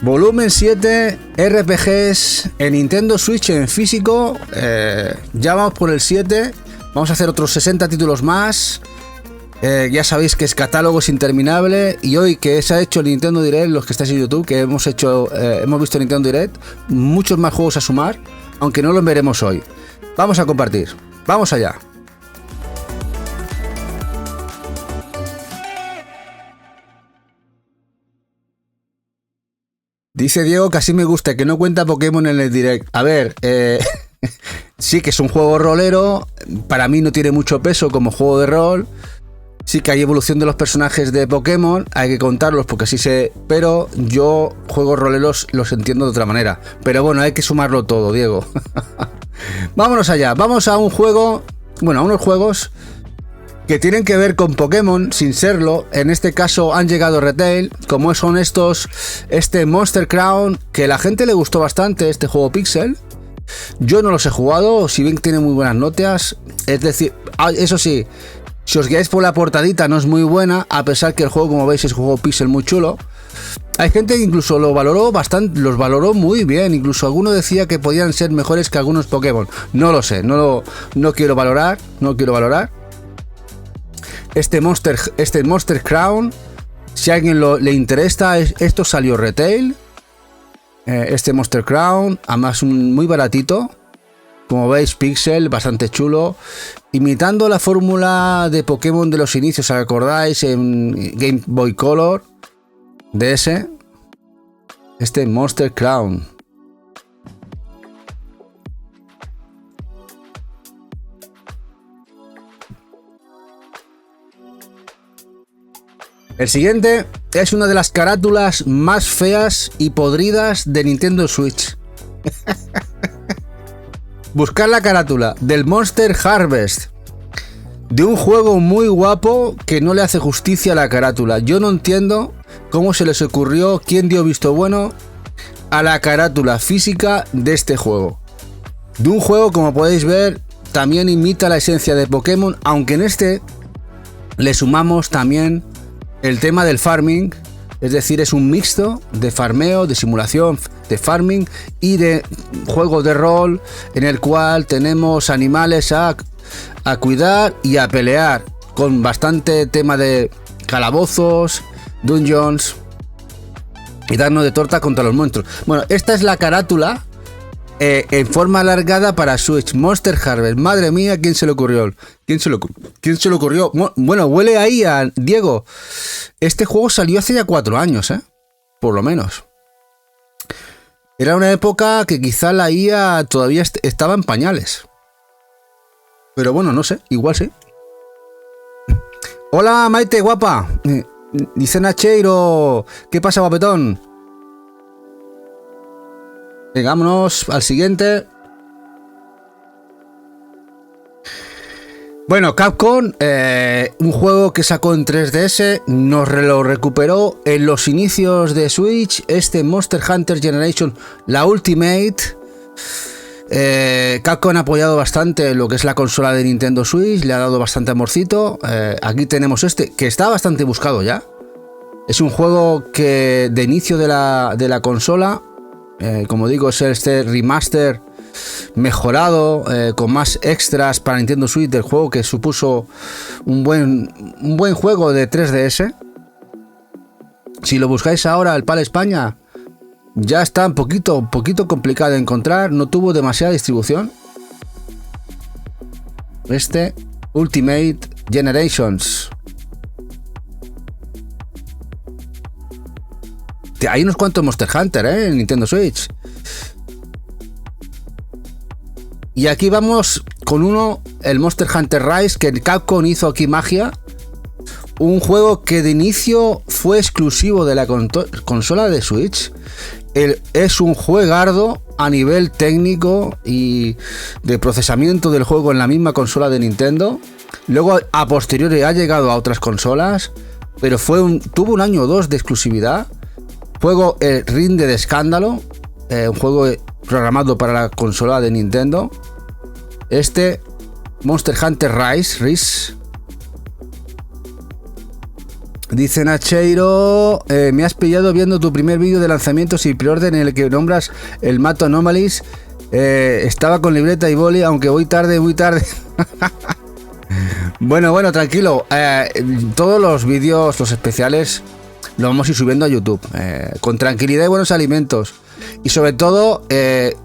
Volumen 7 RPGs en Nintendo Switch en físico. Ya vamos por el 7. Vamos a hacer otros 60 títulos más. Ya sabéis que es catálogo es interminable. Y hoy que se ha hecho el Nintendo Direct, los que estáis en YouTube, que hemos visto el Nintendo Direct, muchos más juegos a sumar, aunque no los veremos hoy. Vamos a compartir. Vamos allá. Dice Diego que así me gusta, que no cuenta Pokémon en el Direct. A ver, sí que es un juego rolero. Para mí no tiene mucho peso como juego de rol. Sí que hay evolución de los personajes de Pokémon, hay que contarlos porque así se... Pero yo juegos roleros los entiendo de otra manera. Pero bueno, hay que sumarlo todo, Diego. Vámonos allá, vamos a un juego... Bueno, a unos juegos que tienen que ver con Pokémon sin serlo. En este caso han llegado retail, como son estos... Este Monster Crown, que a la gente le gustó bastante, este juego Pixel. Yo no los he jugado, si bien tiene muy buenas notas. Es decir, eso sí... Si os guiáis por la portadita no es muy buena, a pesar que el juego, como veis, es un juego pixel muy chulo. Hay gente que incluso lo valoró bastante, los valoró muy bien, incluso alguno decía que podían ser mejores que algunos Pokémon. No lo sé, no quiero valorar, Este Monster Crown, si a alguien le interesa, esto salió retail. Este Monster Crown, además muy baratito. Como veis, pixel, bastante chulo. Imitando la fórmula de Pokémon de los inicios, ¿os acordáis? En Game Boy Color DS. Este Monster Crown. El siguiente es una de las carátulas más feas y podridas de Nintendo Switch. Buscar la carátula del Monster Harvest, de un juego muy guapo que no le hace justicia a la carátula. Yo no entiendo cómo se les ocurrió, quién dio visto bueno a la carátula física de este juego. De un juego, como podéis ver, también imita la esencia de Pokémon, aunque en este le sumamos también el tema del farming. Es decir, es un mixto de farmeo, de simulación, de farming y de juego de rol en el cual tenemos animales a cuidar y a pelear, con bastante tema de calabozos, dungeons y darnos de torta contra los monstruos. Bueno, esta es la carátula en forma alargada para Switch, Monster Harvest. Madre mía, ¿quién se le ocurrió? ¿Quién se le ocurrió? Bueno, huele ahí a Diego. Este juego salió hace ya 4 años, por lo menos. Era una época que quizá la IA todavía estaba en pañales. Pero bueno, no sé, igual sí. Hola, Maite, guapa. Dice Nacheiro. ¿Qué pasa, guapetón? Vámonos al siguiente. Bueno, Capcom, un juego que sacó en 3DS, nos lo recuperó en los inicios de Switch, este Monster Hunter Generation, la Ultimate. Capcom ha apoyado bastante lo que es la consola de Nintendo Switch, le ha dado bastante amorcito. Aquí tenemos este, que está bastante buscado ya. Es un juego que de inicio de la consola, como digo, es este remaster mejorado, con más extras para Nintendo Switch del juego, que supuso un buen juego de 3DS. Si lo buscáis ahora al PAL España, ya está un poquito complicado de encontrar, no tuvo demasiada distribución. Este Ultimate Generations. Hay unos cuantos Monster Hunter en Nintendo Switch. Y aquí vamos con el Monster Hunter Rise, que Capcom hizo aquí magia. Un juego que de inicio fue exclusivo de la consola de Switch. Es un juegardo a nivel técnico y de procesamiento del juego en la misma consola de Nintendo. Luego a posteriori ha llegado a otras consolas, pero tuvo 1 año o 2 de exclusividad. Juego rinde de escándalo, un juego programado para la consola de Nintendo. Este Monster Hunter Rise. Dice Nacheiro, me has pillado viendo tu primer vídeo de lanzamientos y preorden en el que nombras el Mato Anomalies. Estaba con libreta y boli, aunque voy tarde, muy tarde. Bueno, tranquilo. Todos los vídeos, los especiales, los vamos a ir subiendo a YouTube. Con tranquilidad y buenos alimentos. Y sobre todo,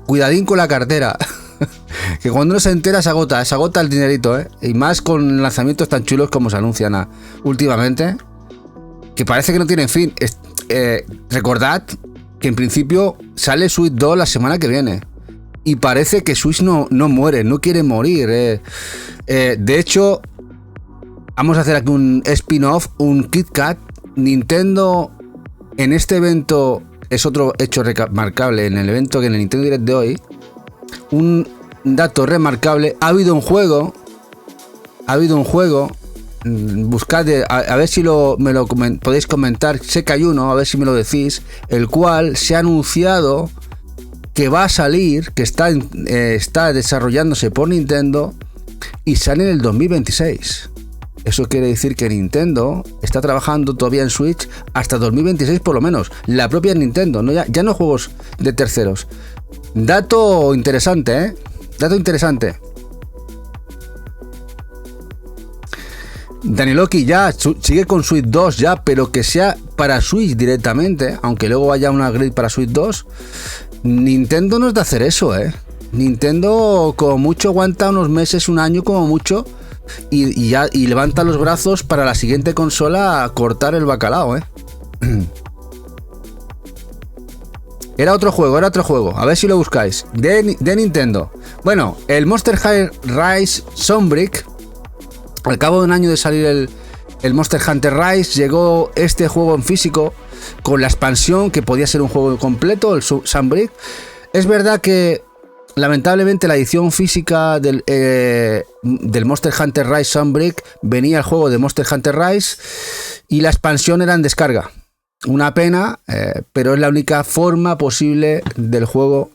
cuidadín con la cartera. Que cuando uno se entera se agota el dinerito, y más con lanzamientos tan chulos como se anuncian últimamente, que parece que no tienen fin. Recordad que en principio sale Switch 2 la semana que viene y parece que Switch no muere, no quiere morir. De hecho, vamos a hacer aquí un spin-off, un Kit Kat. Nintendo en este evento es otro hecho remarcable en el evento, que en el Nintendo Direct de hoy, un dato remarcable: ha habido un juego, buscad, a ver si me lo podéis comentar, sé que hay uno, a ver si me lo decís, el cual se ha anunciado que va a salir, que está desarrollándose por Nintendo y sale en el 2026. Eso quiere decir que Nintendo está trabajando todavía en Switch hasta 2026 por lo menos, la propia Nintendo, ya no juegos de terceros. Dato interesante, dato interesante. Daniloki ya sigue con Switch 2 ya, pero que sea para Switch directamente, aunque luego vaya una upgrade para Switch 2. Nintendo no es de hacer eso, Nintendo como mucho aguanta unos meses, un año como mucho, y levanta los brazos para la siguiente consola a cortar el bacalao, Era otro juego, a ver si lo buscáis, de Nintendo. Bueno, el Monster Hunter Rise Sunbreak. Al cabo de un año de salir el Monster Hunter Rise, llegó este juego en físico con la expansión, que podía ser un juego completo, el Sunbreak. Es verdad que lamentablemente la edición física del Monster Hunter Rise Sunbreak venía el juego de Monster Hunter Rise y la expansión era en descarga. Una pena, pero es la única forma posible del juego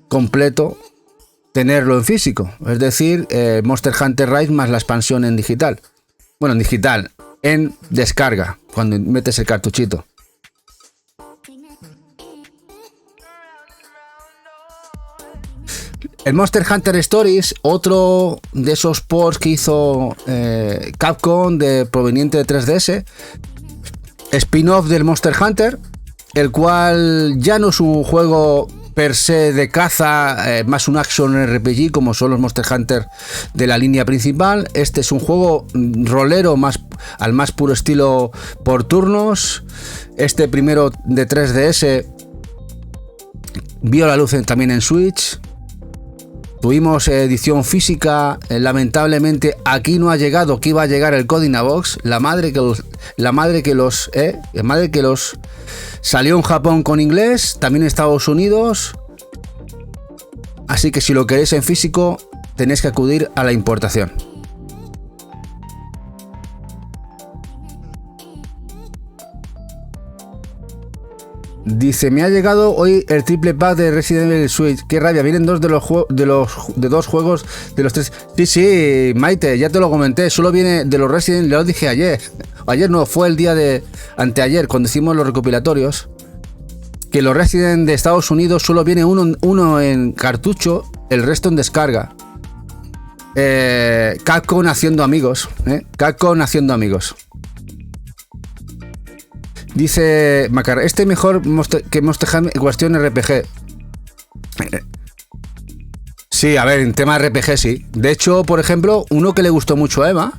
completo tenerlo en físico, es decir, Monster Hunter Rise más la expansión en digital. Bueno, en digital, en descarga, cuando metes el cartuchito. El Monster Hunter Stories, otro de esos ports que hizo Capcom proveniente de 3DS, spin-off del Monster Hunter, el cual ya no es un juego per se de caza, más un action RPG como son los Monster Hunter de la línea principal. Este es un juego rolero al más puro estilo por turnos. Este primero de 3DS vio la luz también en Switch. Tuvimos edición física, lamentablemente aquí no ha llegado, que iba a llegar el Codinabox, la madre que los salió en Japón con inglés, también en Estados Unidos, así que si lo queréis en físico tenéis que acudir a la importación. Dice, me ha llegado hoy el triple pack de Resident Evil Switch. Qué rabia, vienen dos de dos juegos de los tres. Sí, Maite, ya te lo comenté. Solo viene de los Resident, lo dije ayer. Ayer no, fue el día de anteayer, cuando hicimos los recopilatorios. Que los Resident de Estados Unidos solo viene uno en cartucho, el resto en descarga. Capcom haciendo amigos. Capcom haciendo amigos. Dice Macar, mejor que Monster Hunter en cuestión RPG. Sí, a ver, en tema RPG sí. De hecho, por ejemplo, uno que le gustó mucho a Eva,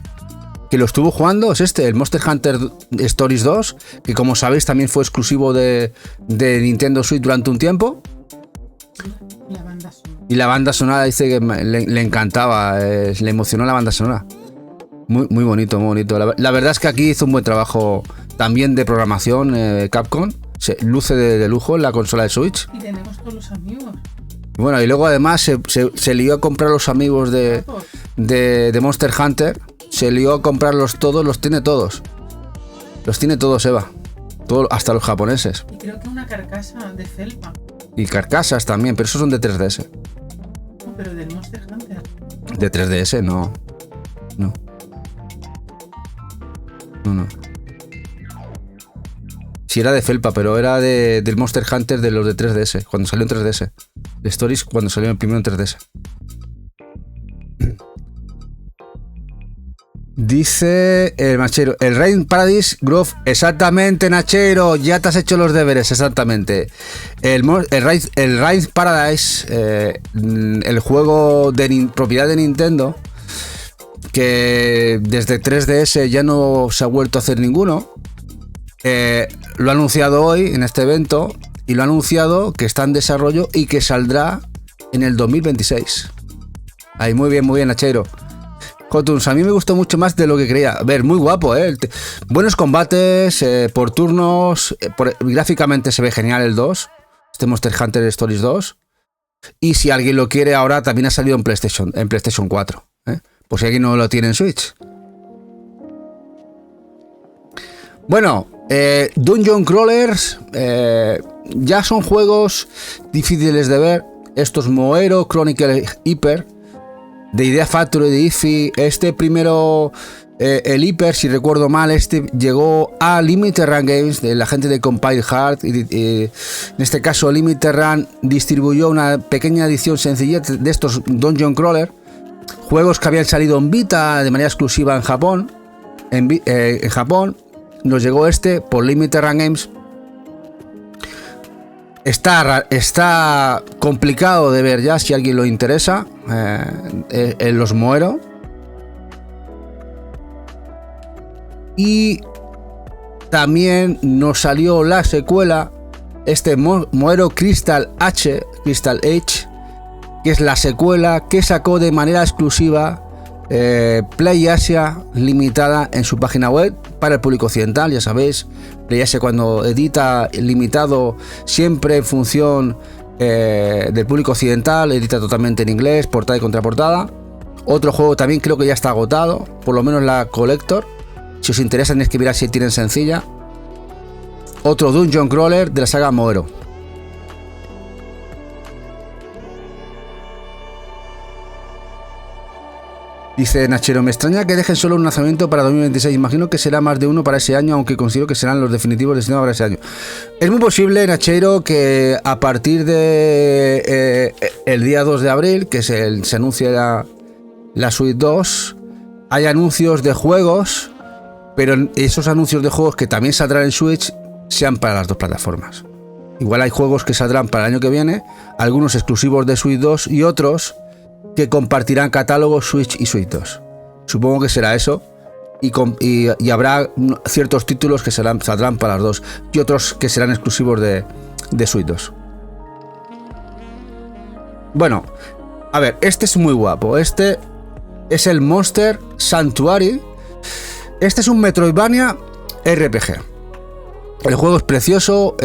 que lo estuvo jugando, es el Monster Hunter Stories 2, que como sabéis también fue exclusivo de Nintendo Switch durante un tiempo. Y la banda sonora dice que le encantaba, le emocionó la banda sonora. Muy, muy bonito, muy bonito. La verdad es que aquí hizo un buen trabajo también de programación Capcom. Luce de lujo en la consola de Switch. Y tenemos todos los amigos. Bueno, y luego además se lió a comprar los amigos de Monster Hunter. Se lió a comprarlos todos, los tiene todos. Los tiene todos, Eva. Hasta los japoneses. Y creo que una carcasa de felpa. Y carcasas también, pero esos son de 3DS. No, pero del Monster Hunter. De 3DS, no. No. Sí, era de felpa, pero era del Monster Hunter de los de 3DS, cuando salió en 3DS. De Stories cuando salió el primero en 3DS. Dice el Nachero, el Rain Paradise Grove, exactamente, Nachero, ya te has hecho los deberes, exactamente. El Rain Paradise, el juego de propiedad de Nintendo, que desde 3DS ya no se ha vuelto a hacer ninguno, lo ha anunciado hoy en este evento, y lo ha anunciado que está en desarrollo y que saldrá en el 2026. Ahí, muy bien, Nachero. Jotuns, a mí me gustó mucho más de lo que creía. A ver, muy guapo, buenos combates, por turnos, gráficamente se ve genial el 2, este Monster Hunter Stories 2. Y si alguien lo quiere ahora, también ha salido en PlayStation 4, por si alguien no lo tiene en Switch. Bueno, Dungeon Crawlers, ya son juegos difíciles de ver. Estos Moero, Chronicle Hyper, de Idea Factory, de IFI. Este primero, el Hyper, si recuerdo mal, llegó a Limited Run Games, de la gente de Compile Hard, y en este caso Limited Run distribuyó una pequeña edición sencilla de estos Dungeon Crawler, juegos que habían salido en Vita de manera exclusiva en Japón. En Japón nos llegó por Limited Run Games. Está complicado de ver ya, si a alguien lo interesa, en los Moero. Y también nos salió la secuela, Moero Crystal H, que es la secuela que sacó de manera exclusiva PlayAsia limitada en su página web para el público occidental. Ya sabéis, PlayAsia cuando edita limitado siempre en función del público occidental, edita totalmente en inglés, portada y contraportada. Otro juego también creo que ya está agotado, por lo menos la Collector. Si os interesa tenéis que mirar si tienen sencilla. Otro Dungeon Crawler de la saga Moero. Dice Nachero, me extraña que dejen solo un lanzamiento para 2026. Imagino que será más de uno para ese año, aunque considero que serán los definitivos destinados para ese año. Es muy posible, Nachero, que a partir de el día 2 de abril, que se anuncia la Switch 2, hay anuncios de juegos, pero esos anuncios de juegos que también saldrán en Switch sean para las dos plataformas. Igual hay juegos que saldrán para el año que viene, algunos exclusivos de Switch 2 y otros que compartirán catálogos Switch y Switch 2. Supongo que será eso, y habrá ciertos títulos que saldrán para las dos y otros que serán exclusivos de Switch 2. Bueno, a ver, este es muy guapo. Este es el Monster Sanctuary. Este es un Metroidvania RPG. El juego es precioso,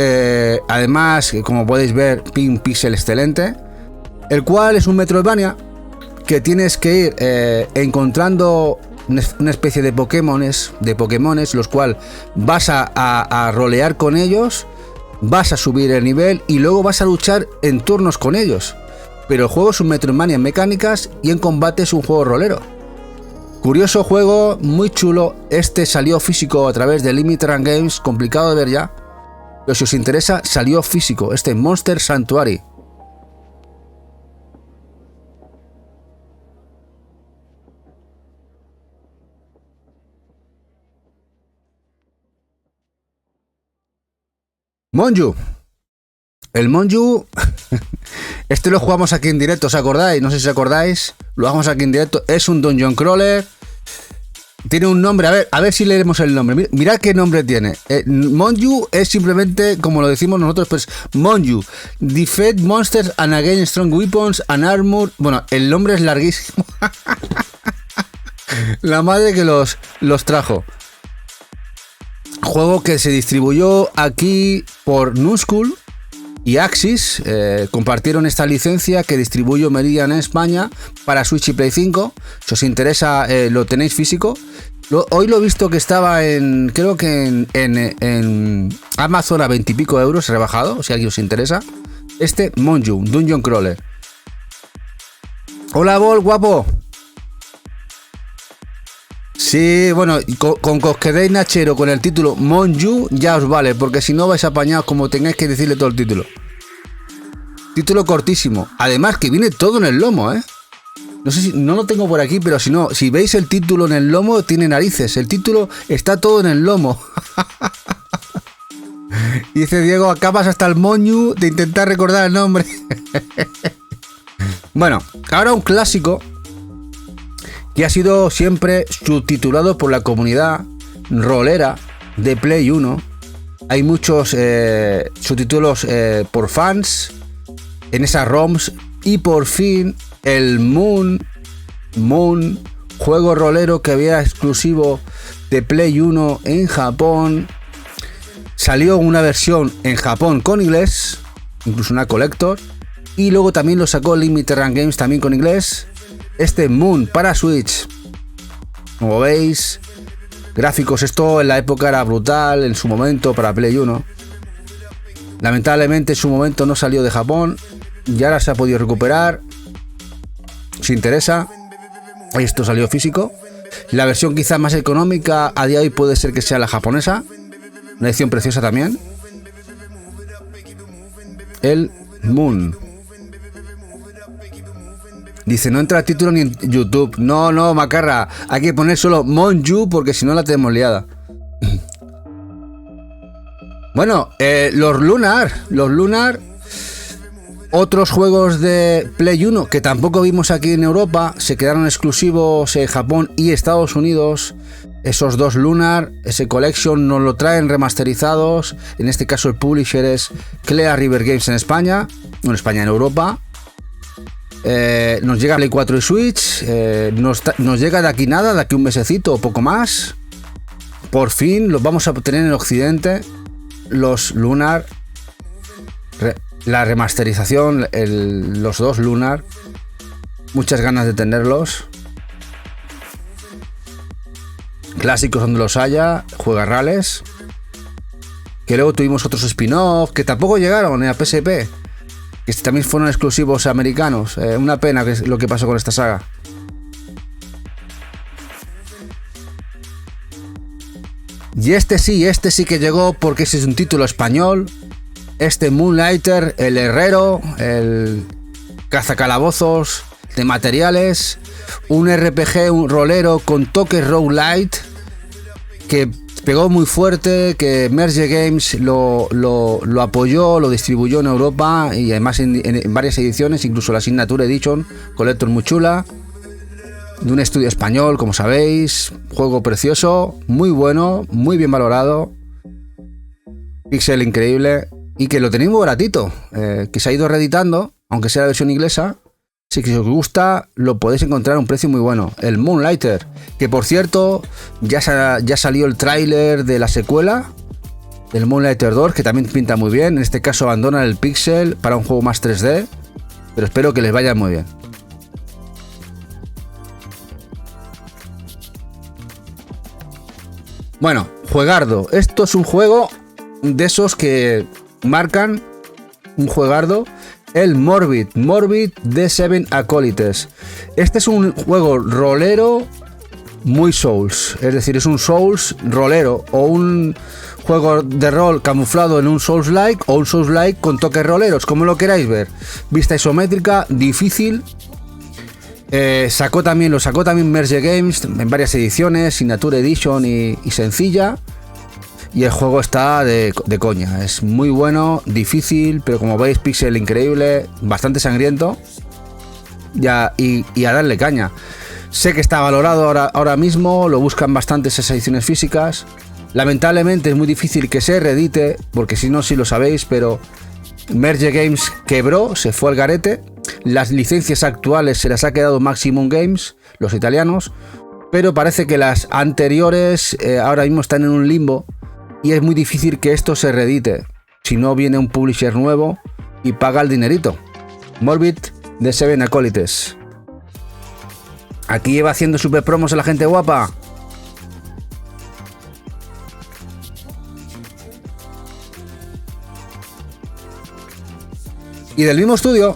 además, como podéis ver, pixel excelente, el cual es un Metroidvania que tienes que ir encontrando una especie de Pokémones, los cuales vas a rolear con ellos, vas a subir el nivel y luego vas a luchar en turnos con ellos. Pero el juego es un Metroidvania en mecánicas y en combate es un juego rolero. Curioso juego, muy chulo. Este salió físico a través de Limited Run Games, complicado de ver ya, pero si os interesa, salió físico, Monster Sanctuary. Monju. El Monju, este lo jugamos aquí en directo, ¿os acordáis? No sé si os acordáis, lo jugamos aquí en directo. Es un Dungeon Crawler. Tiene un nombre, a ver si leemos el nombre. Mirad qué nombre tiene. Monju es simplemente, como lo decimos nosotros, pues Monju. Defeat Monsters and Again Strong Weapons and Armor. Bueno, el nombre es larguísimo. La madre que los trajo. Juego que se distribuyó aquí por Nuschool y Axis. Compartieron esta licencia que distribuyó Meridian en España para Switch y Play 5. Si os interesa, lo tenéis físico. Hoy lo he visto que estaba creo que en Amazon a 20 y pico euros, rebajado, si a alguien os interesa. Monju, Dungeon Crawler. Hola, Bol, guapo. Sí, bueno, con que os quedéis nachero con el título Monju ya os vale, porque si no vais apañados como tengáis que decirle todo el título. Título cortísimo. Además que viene todo en el lomo, ¿eh? No sé si no lo tengo por aquí, pero si no, si veis el título en el lomo, tiene narices. El título está todo en el lomo. Dice Diego, acabas hasta el moñu de intentar recordar el nombre. Bueno, ahora un clásico que ha sido siempre subtitulado por la comunidad rolera de Play 1. Hay muchos subtítulos por fans en esas ROMs. Y por fin el Moon, juego rolero que había exclusivo de Play 1 en Japón. Salió una versión en Japón con inglés, incluso una collector. Y luego también lo sacó Limited Run Games también con inglés. Este Moon para Switch. Como veis, gráficos, esto en la época era brutal, en su momento para Play 1. Lamentablemente en su momento no salió de Japón. Y ahora se ha podido recuperar. Si interesa, esto salió físico. La versión quizá más económica a día de hoy puede ser que sea la japonesa. Una edición preciosa también. El Moon. Dice, no entra el título ni en YouTube. No, macarra. Hay que poner solo Monju porque si no la tenemos liada. Bueno, los Lunar. Otros juegos de Play 1 que tampoco vimos aquí en Europa, se quedaron exclusivos en Japón y Estados Unidos. Esos dos Lunar, ese Collection, nos lo traen remasterizados. En este caso el publisher es Clear River Games en España. No en España, en Europa. Nos llega Play 4 y Switch. Nos llega de aquí nada, de aquí un mesecito o poco más. Por fin los vamos a tener en Occidente. Los Lunar. La remasterización, los dos Lunar. Muchas ganas de tenerlos. Clásicos donde los haya. Juegarrales. Que luego tuvimos otros spin-off que tampoco llegaron a PSP. Que también fueron exclusivos americanos. Una pena que es lo que pasó con esta saga. Y este sí que llegó porque ese es un título español. Este Moonlighter, el herrero, el cazacalabozos de materiales, un RPG, un rolero con toques roguelite que pegó muy fuerte, que Merge Games lo apoyó, lo distribuyó en Europa y además en varias ediciones, incluso la Signature Edition, Collector muy chula, de un estudio español, como sabéis, juego precioso, muy bueno, muy bien valorado, pixel increíble. Y que lo tenéis muy baratito, que se ha ido reeditando, aunque sea la versión inglesa. Si os gusta, lo podéis encontrar a un precio muy bueno. El Moonlighter, que por cierto, ya salió el tráiler de la secuela, del Moonlighter 2, que también pinta muy bien. En este caso abandonan el pixel para un juego más 3D, pero espero que les vaya muy bien. Bueno, juegardo. Esto es un juego de esos que marcan un juegardo, el Morbid The Seven Acolytes. Este es un juego rolero muy Souls, es decir, es un Souls rolero o un juego de rol camuflado en un Souls-like o un Souls-like con toques roleros, como lo queráis ver. Vista isométrica, difícil. Lo sacó también Merge Games en varias ediciones, Signature Edition y sencilla. Y el juego está de coña, es muy bueno, difícil, pero como veis, pixel increíble, bastante sangriento. Y a darle caña. Sé que está valorado ahora mismo, lo buscan bastante esas ediciones físicas. Lamentablemente es muy difícil que se reedite, porque si no, sí lo sabéis, pero Merge Games quebró, se fue al garete. Las licencias actuales se las ha quedado Maximum Games, los italianos, pero parece que las anteriores ahora mismo están en un limbo. Y es muy difícil que esto se reedite si no viene un publisher nuevo y paga el dinerito. Morbid The Seven Acolytes. Aquí lleva haciendo super promos a la gente guapa. Y del mismo estudio,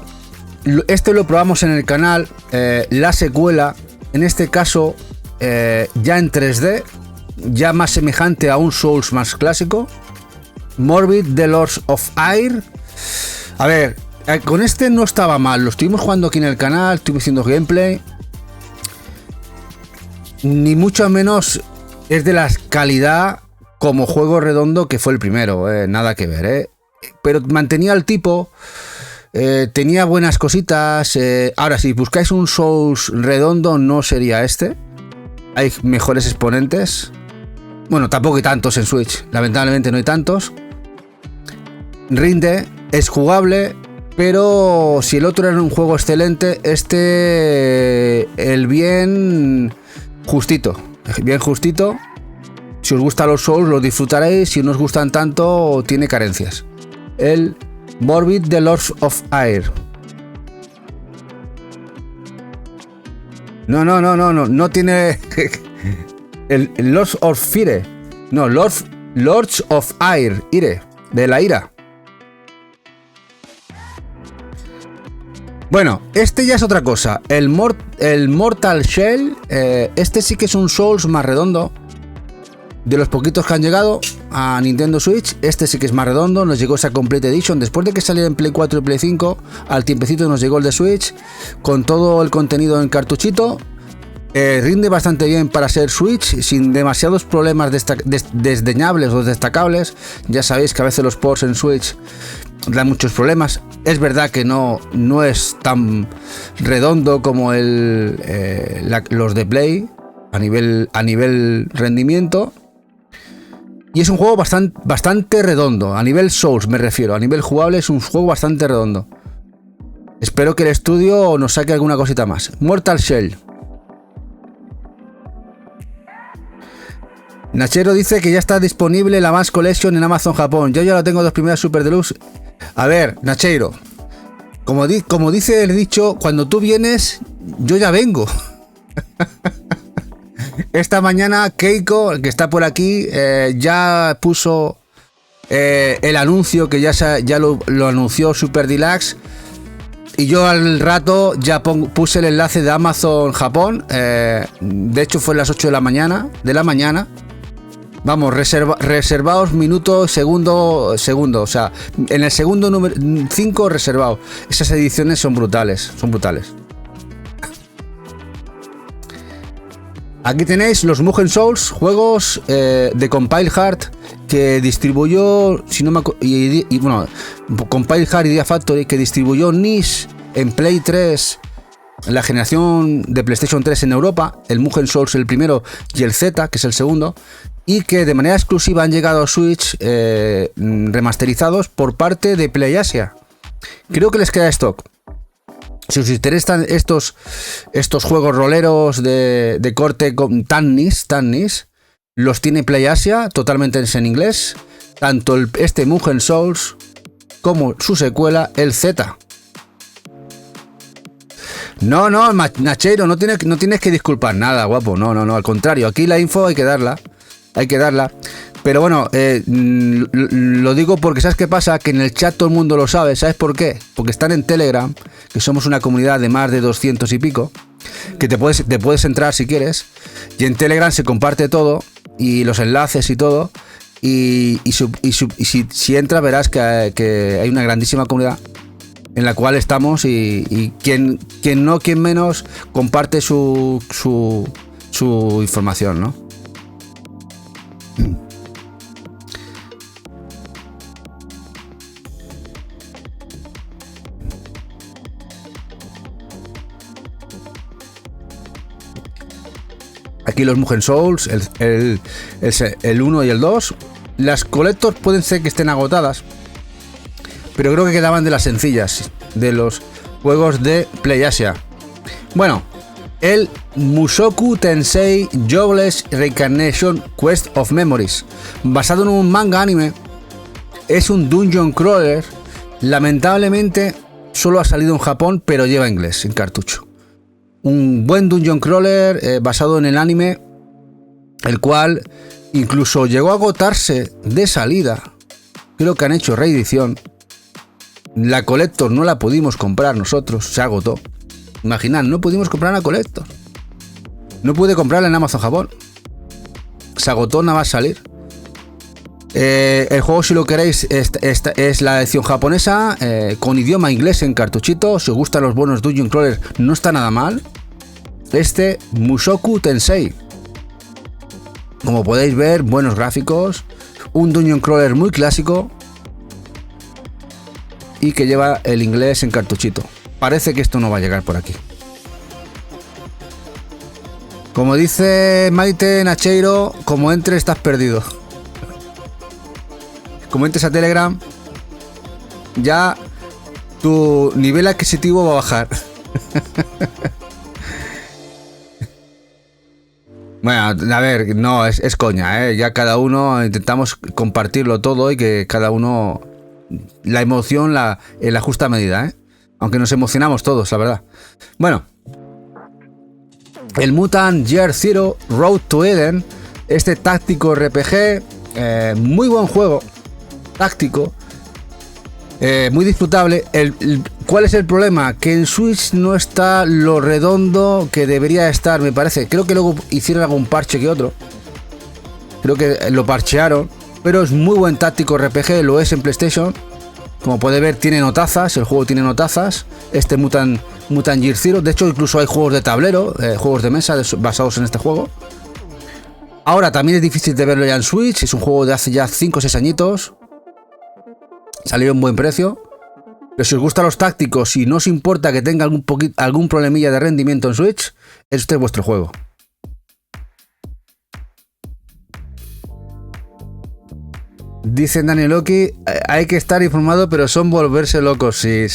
este lo probamos en el canal, la secuela, en este caso ya en 3D, ya más semejante a un Souls más clásico. Morbid The Lords of Air. A ver, con este no estaba mal, lo estuvimos jugando aquí en el canal, estuvimos haciendo gameplay. Ni mucho menos es de la calidad como juego redondo que fue el primero, nada que ver, pero mantenía el tipo, tenía buenas cositas. Ahora, si buscáis un Souls redondo, no sería este. Hay mejores exponentes. Bueno, tampoco hay tantos en Switch, lamentablemente no hay tantos. Rinde, es jugable, pero si el otro era un juego excelente, este el bien justito. Si os gustan los Souls, los disfrutaréis. Si no os gustan tanto, tiene carencias. El Morbid The Lords of Air. No tiene el Lords of Fire. No, Lords of Air, Ire, de la ira. Bueno, este ya es otra cosa. El Mortal Shell, este sí que es un Souls más redondo. De los poquitos que han llegado a Nintendo Switch, este sí que es más redondo. Nos llegó esa Complete Edition. Después de que saliera en Play 4 y Play 5, al tiempecito nos llegó el de Switch, con todo el contenido en cartuchito. Rinde bastante bien para ser Switch, sin demasiados problemas desdeñables o destacables. Ya sabéis que a veces los ports en Switch dan muchos problemas. Es verdad que no es tan redondo como los de Play a nivel rendimiento. Y es un juego bastante redondo. A nivel Souls me refiero. A nivel jugable es un juego bastante redondo. Espero que el estudio nos saque alguna cosita más. Mortal Shell. Nachero dice que ya está disponible la Mass Collection en Amazon Japón. Yo ya lo tengo, dos primeras Super Deluxe. A ver, Nachero, como dice el dicho, cuando tú vienes, yo ya vengo. Esta mañana Keiko, que está por aquí, ya puso el anuncio, que ya lo anunció Super Deluxe. Y yo al rato ya puse el enlace de Amazon Japón. De hecho fue a las 8 de la mañana. Vamos, reservaos minutos, segundo. O sea, en el segundo número 5 reservado. Esas ediciones son brutales. Aquí tenéis los Mugen Souls, juegos de Compile Hard, que distribuyó, bueno, Compile Hard y Idea Factory, que distribuyó NIS en Play 3, la generación de PlayStation 3 en Europa, el Mugen Souls el primero y el Z, que es el segundo, y que de manera exclusiva han llegado a Switch remasterizados por parte de PlayAsia. Creo que les queda stock. Si os interesan estos juegos roleros de corte tan niche, los tiene PlayAsia, totalmente en inglés, tanto este Mugen Souls como su secuela, el Z. No, Nachero, no tienes que disculpar nada, guapo, no, al contrario, aquí la info hay que darla. Pero bueno, lo digo porque ¿sabes qué pasa? Que en el chat todo el mundo lo sabe. ¿Sabes por qué? Porque están en Telegram, que somos una comunidad de más de 200 y pico, que te puedes entrar si quieres, y en Telegram se comparte todo, y los enlaces y todo, y si entras verás que hay una grandísima comunidad en la cual estamos, y quien menos comparte su información, ¿no? Aquí los Mugen Souls, el 1 y el 2. Las Collectors pueden ser que estén agotadas, pero creo que quedaban de las sencillas, de los juegos de PlayAsia. Bueno, el Mushoku Tensei Jobless Reincarnation Quest of Memories, basado en un manga anime, es un dungeon crawler. Lamentablemente solo ha salido en Japón, pero lleva inglés en cartucho. Un buen dungeon crawler basado en el anime, el cual incluso llegó a agotarse de salida. Creo que han hecho reedición. La Collector no la pudimos comprar nosotros, se agotó. Imaginad, no pudimos comprar la Collector. No pude comprarla en Amazon Japón. Se agotó nada más salir. El juego, si lo queréis, es la edición japonesa, con idioma inglés en cartuchito. Si os gustan los buenos Dungeon Crawlers, no está nada mal. Mushoku Tensei. Como podéis ver, buenos gráficos. Un Dungeon Crawler muy clásico. Y que lleva el inglés en cartuchito. Parece que esto no va a llegar por aquí. Como dice Maite Nacheiro, como entres estás perdido. Como entres a Telegram, ya tu nivel adquisitivo va a bajar. Bueno, a ver, no, es coña, ¿eh? Ya cada uno intentamos compartirlo todo y que cada uno la emoción en la justa medida, ¿eh? Aunque nos emocionamos todos, la verdad. Bueno, el Mutant Year Zero Road to Eden, este táctico RPG, muy buen juego, táctico, muy disfrutable. ¿Cuál es el problema? Que en Switch no está lo redondo que debería estar, me parece. Creo que luego hicieron algún parche que otro. Creo que lo parchearon. Pero es muy buen táctico RPG, lo es en PlayStation. Como puede ver, tiene notazas, el juego tiene notazas. Este Mutant Year Zero. De hecho, incluso hay juegos de tablero, juegos de mesa basados en este juego. Ahora también es difícil de verlo ya en Switch. Es un juego de hace ya 5 o 6 añitos. Salió en buen precio. Pero si os gustan los tácticos y no os importa que tenga algún problemilla de rendimiento en Switch, este es vuestro juego. Dice Daniel Loki, hay que estar informado, pero son volverse locos, sí.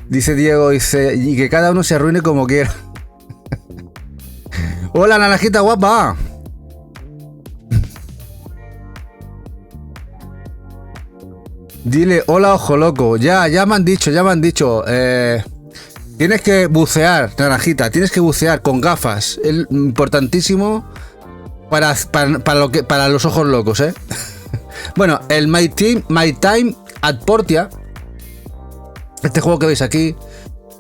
Dice Diego, y que cada uno se arruine como quiera. Hola, naranjita guapa. Dile, hola, ojo loco. Ya me han dicho. Tienes que bucear, naranjita, tienes que bucear con gafas. Es importantísimo para los ojos locos, ¿eh? Bueno, el My Time at Portia, este juego que veis aquí,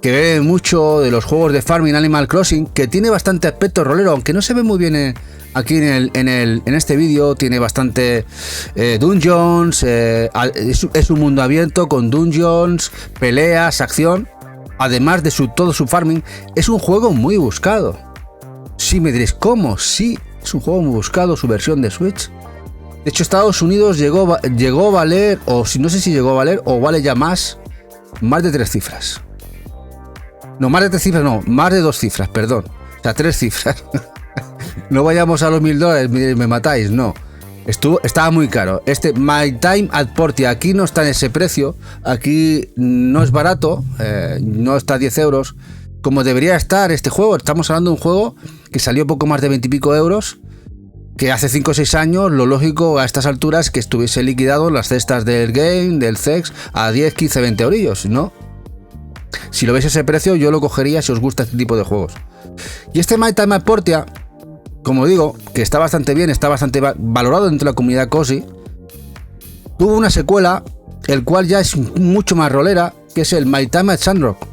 que bebe mucho de los juegos de Farming Animal Crossing, que tiene bastante aspecto rolero, aunque no se ve muy bien aquí en este vídeo. Tiene bastante dungeons, es un mundo abierto con dungeons, peleas, acción, además de todo su farming. Es un juego muy buscado. Sí, me diréis, ¿cómo? Sí, es un juego muy buscado, su versión de Switch. De hecho, Estados Unidos llegó a valer, o no sé si llegó a valer, o vale ya más de 3 cifras. No, más de 3 cifras, no, más de 2 cifras, perdón. O sea, 3 cifras. No vayamos a los $1000, me matáis, no. Estaba muy caro. Este My Time at Portia, aquí no está en ese precio. Aquí no es barato, no está a 10 euros. Como debería estar este juego. Estamos hablando de un juego que salió poco más de 20 y pico euros. Que hace 5 o 6 años, lo lógico a estas alturas que estuviese liquidado en las cestas del Game, del CEX, a 10, 15, 20 eurillos, ¿no? Si lo veis a ese precio, yo lo cogería si os gusta este tipo de juegos. Y este My Time at Portia, como digo, que está bastante bien, está bastante valorado dentro de la comunidad COSI, tuvo una secuela, el cual ya es mucho más rolera, que es el My Time at Sandrock.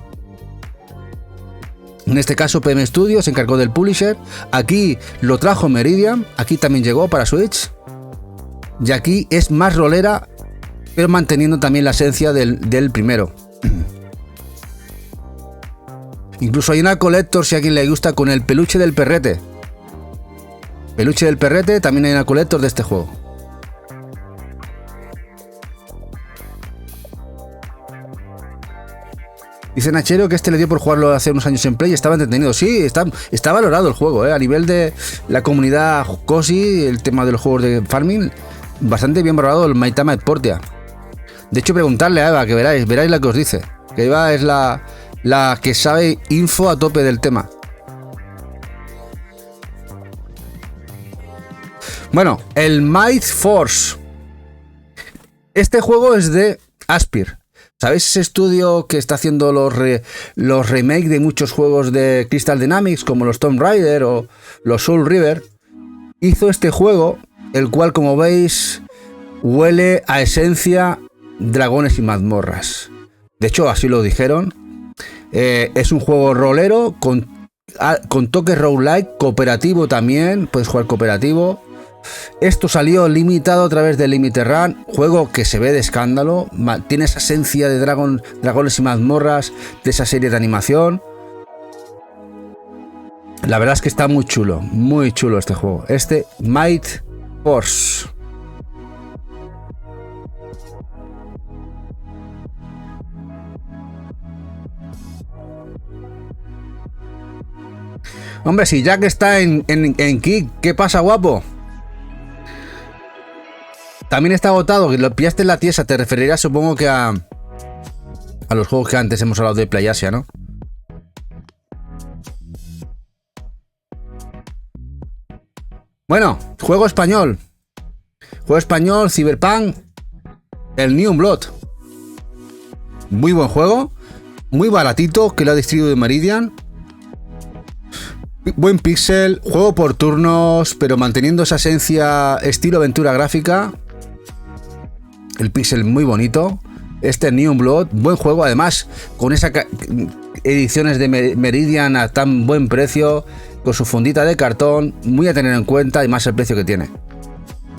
En este caso PM Studios se encargó del publisher. Aquí lo trajo Meridian, aquí también llegó para Switch. Y aquí es más rolera, pero manteniendo también la esencia del primero. Incluso hay una collector, si a quien le gusta, con el peluche del perrete. Peluche del perrete, también hay una collector de este juego. Dice Nachero que este le dio por jugarlo hace unos años en Play y estaba entretenido. Sí, está valorado el juego, a nivel de la comunidad COSI, el tema de los juegos de farming, bastante bien valorado el My Time at Portia. De hecho, preguntarle a Eva, que veráis la que os dice. Que Eva es la que sabe info a tope del tema. Bueno, el Might Force. Este juego es de Aspyr. ¿Sabéis ese estudio que está haciendo los remakes de muchos juegos de Crystal Dynamics, como los Tomb Raider o los Soul River? Hizo este juego, el cual, como veis, huele a esencia dragones y mazmorras. De hecho, así lo dijeron. Es un juego rolero con con toques roguelike, cooperativo también, puedes jugar cooperativo. Esto salió limitado a través de Limited Run, juego que se ve de escándalo, tiene esa esencia de dragones y mazmorras de esa serie de animación. La verdad es que está muy chulo este juego, este Might Force. Hombre, si Jack está en Kick, ¿qué pasa, guapo? También está agotado, que lo pillaste en la tiesa, te referirás supongo que a los juegos que antes hemos hablado de PlayAsia, ¿no? Bueno, juego español. Cyberpunk, el New Blood. Muy buen juego, muy baratito, que lo ha distribuido Meridian. Buen pixel, juego por turnos, pero manteniendo esa esencia estilo aventura gráfica. El pixel muy bonito. Este New Blood, buen juego, además con esas ediciones de Meridian a tan buen precio, con su fundita de cartón, muy a tener en cuenta y más el precio que tiene.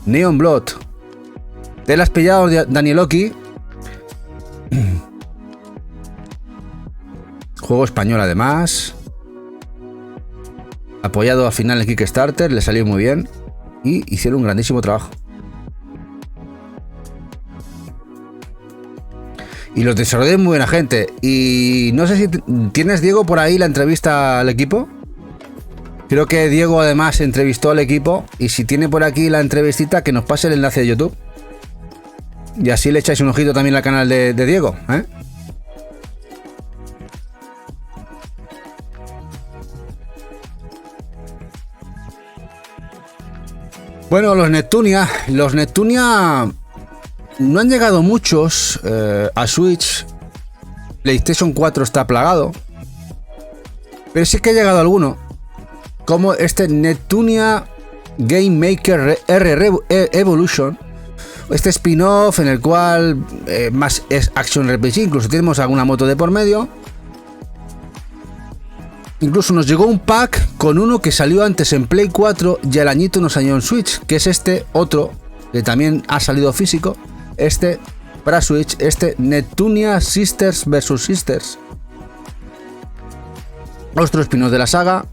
Neon Blood. ¿Te la has pillado, Danieloki? Juego español además. Apoyado al final en Kickstarter, le salió muy bien y hicieron un grandísimo trabajo. Y los desarrolladores muy buena gente. Y no sé si tienes, Diego, por ahí la entrevista al equipo. Creo que Diego además entrevistó al equipo. Y si tiene por aquí la entrevistita, que nos pase el enlace de YouTube. Y así le echáis un ojito también al canal de Diego, ¿eh? Bueno, los Neptunia no han llegado muchos a Switch. PlayStation 4 está plagado, pero sí que ha llegado alguno, como este Neptunia Game Maker R Evolution, este spin-off en el cual más es Action RPG, incluso tenemos alguna moto de por medio. Incluso nos llegó un pack con uno que salió antes en Play 4 y al añito nos salió en Switch, que es este otro, que también ha salido físico, este para Switch, este Neptunia Sisters vs Sisters. Otro spin-off de la saga,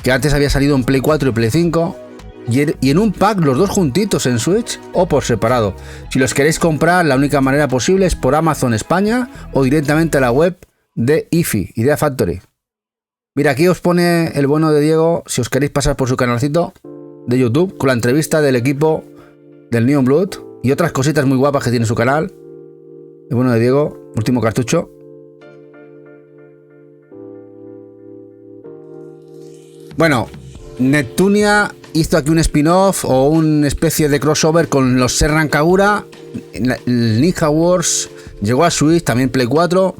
que antes había salido en Play 4 y Play 5, y en un pack los dos juntitos en Switch o por separado. Si los queréis comprar, la única manera posible es por Amazon España o directamente a la web de IFI, Idea Factory. Mira, aquí os pone el bueno de Diego, si os queréis pasar por su canalcito de YouTube, con la entrevista del equipo del Neon Blood y otras cositas muy guapas que tiene su canal. El bueno de Diego, último cartucho. Bueno, Neptunia hizo aquí un spin-off o una especie de crossover con los Serran Kagura. El Ninja Wars llegó a Switch, también Play 4.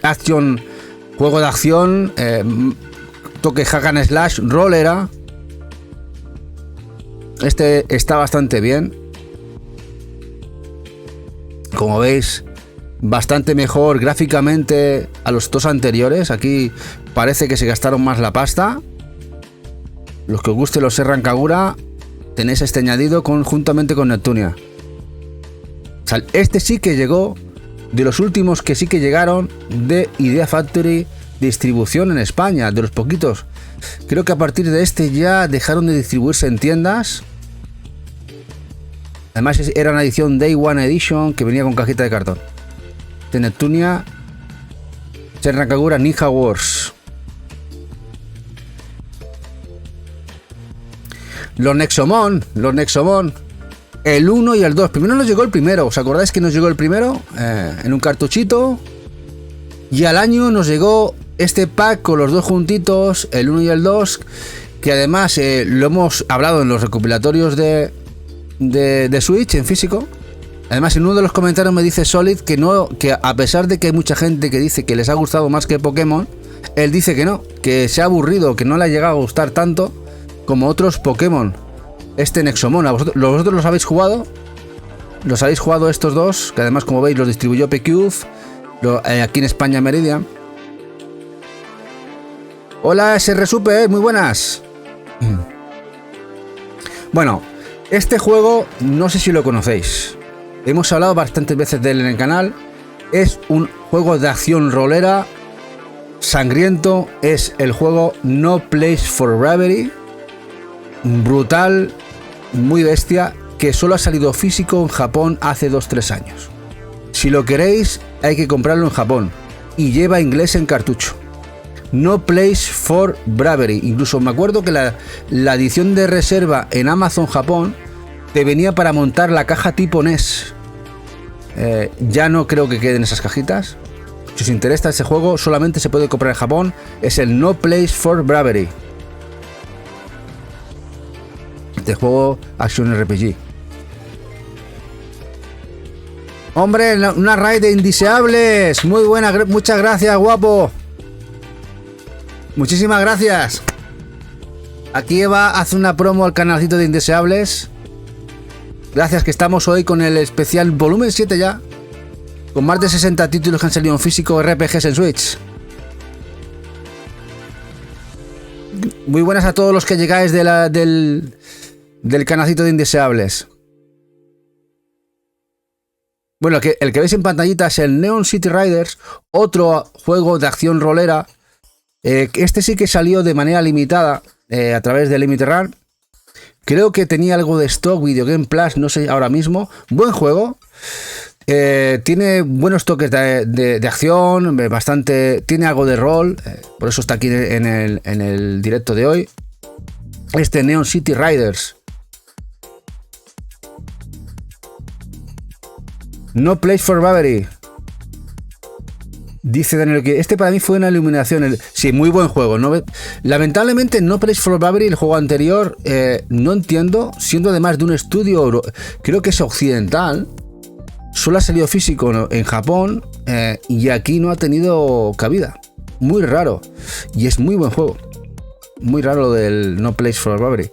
Action, juego de acción, toque hack and slash, rollera. Este está bastante bien. Como veis, bastante mejor gráficamente a los dos anteriores. Aquí parece que se gastaron más la pasta. Los que os guste los Serran Kagura, tenéis este añadido conjuntamente con Neptunia. O sea, este sí que llegó, de los últimos que sí que llegaron de Idea Factory distribución en España, de los poquitos. Creo que a partir de este ya dejaron de distribuirse en tiendas. Además era una edición Day One Edition que venía con cajita de cartón. De Neptunia, Serran Kagura Ninja Wars. Los Nexomon, el 1 y el 2. Primero nos llegó el primero. ¿Os acordáis que nos llegó el primero? En un cartuchito. Y al año nos llegó este pack con los dos juntitos, el 1 y el 2. Que además lo hemos hablado en los recopilatorios de Switch en físico. Además, en uno de los comentarios me dice Solid que a pesar de que hay mucha gente que dice que les ha gustado más que Pokémon, él dice que no, que se ha aburrido, que no le ha llegado a gustar tanto como otros Pokémon. Este Nexomon, ¿vosotros los habéis jugado? ¿Los habéis jugado estos dos? Que además, como veis, los distribuyó PQ, aquí en España Meridian. Hola SR Super, muy buenas. Bueno, este juego no sé si lo conocéis. Hemos hablado bastantes veces de él en el canal. Es un juego de acción rolera sangriento. Es el juego No Place for Bravery. Brutal, muy bestia, que solo ha salido físico en Japón hace 2-3 años. Si lo queréis, hay que comprarlo en Japón. Y lleva inglés en cartucho. No Place for Bravery. Incluso me acuerdo que la edición de reserva en Amazon Japón te venía para montar la caja tipo NES. Ya no creo que queden esas cajitas. Si os interesa ese juego, solamente se puede comprar en Japón. Es el No Place for Bravery. Este juego Action RPG. Hombre, una raid de Indeseables. Muy buena, muchas gracias, guapo. Muchísimas gracias. Aquí Eva hace una promo al canalcito de Indeseables. Gracias, que estamos hoy con el especial volumen 7 ya. Con más de 60 títulos que han salido en físico, RPGs en Switch. Muy buenas a todos los que llegáis del canalcito de Indeseables. Bueno, el que veis en pantallita es el Neon City Riders, otro juego de acción rolera. Este sí que salió de manera limitada a través de Limited Run. Creo que tenía algo de stock, Video Game Plus, no sé ahora mismo. Buen juego. Tiene buenos toques de acción, bastante. Tiene algo de rol, por eso está aquí en el directo de hoy. Este Neon City Riders. No Place for Bravery. Dice Daniel que este para mí fue una iluminación. Sí, muy buen juego. Lamentablemente No Place for Bravery, el juego anterior, no entiendo, siendo además de un estudio, creo que es occidental, solo ha salido físico en Japón y aquí no ha tenido cabida. Muy raro. Y es muy buen juego. Muy raro lo del No Place for Bravery.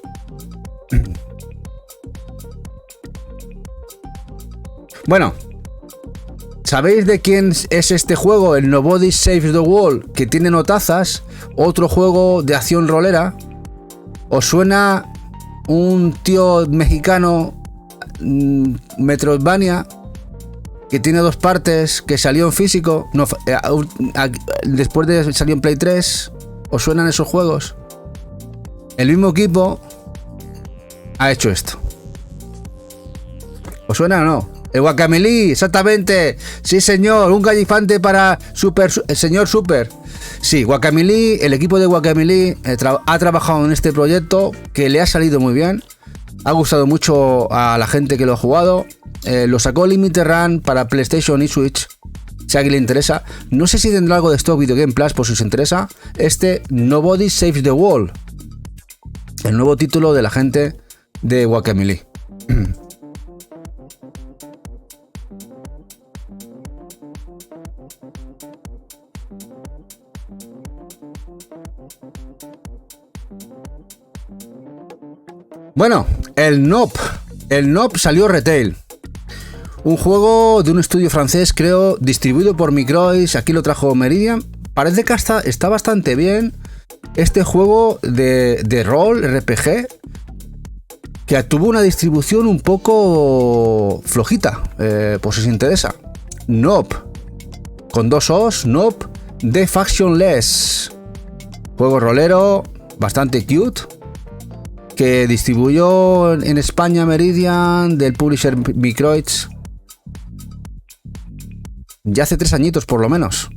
Bueno, ¿sabéis de quién es este juego? El Nobody Saves the World, que tiene notazas. Otro juego de acción rolera. ¿Os suena un tío mexicano, Metroidvania, que tiene 2 partes, que salió en físico? No, después de salió en Play 3. ¿Os suenan esos juegos? El mismo equipo ha hecho esto. ¿Os suena o no? El Guacamelee, exactamente. Sí, señor, un gallifante para el señor Super. Sí, Guacamelee, el equipo de Guacamelee ha trabajado en este proyecto que le ha salido muy bien. Ha gustado mucho a la gente que lo ha jugado. Lo sacó Limited Run para PlayStation y Switch. Si a alguien le interesa. No sé si tendrá algo de stock Video Game Plus por si os interesa. Este Nobody Saves the World. El nuevo título de la gente de Guacamelee. Bueno, el Nope salió retail. Un juego de un estudio francés, creo, distribuido por Microids. Aquí lo trajo Meridian. Parece que está bastante bien. Este juego de rol, RPG, que tuvo una distribución un poco flojita, por si os interesa. Nope, con 2 O's, Nope, The Factionless. Juego rolero, bastante cute, que distribuyó en España Meridian, del publisher Microids, ya hace 3 añitos por lo menos.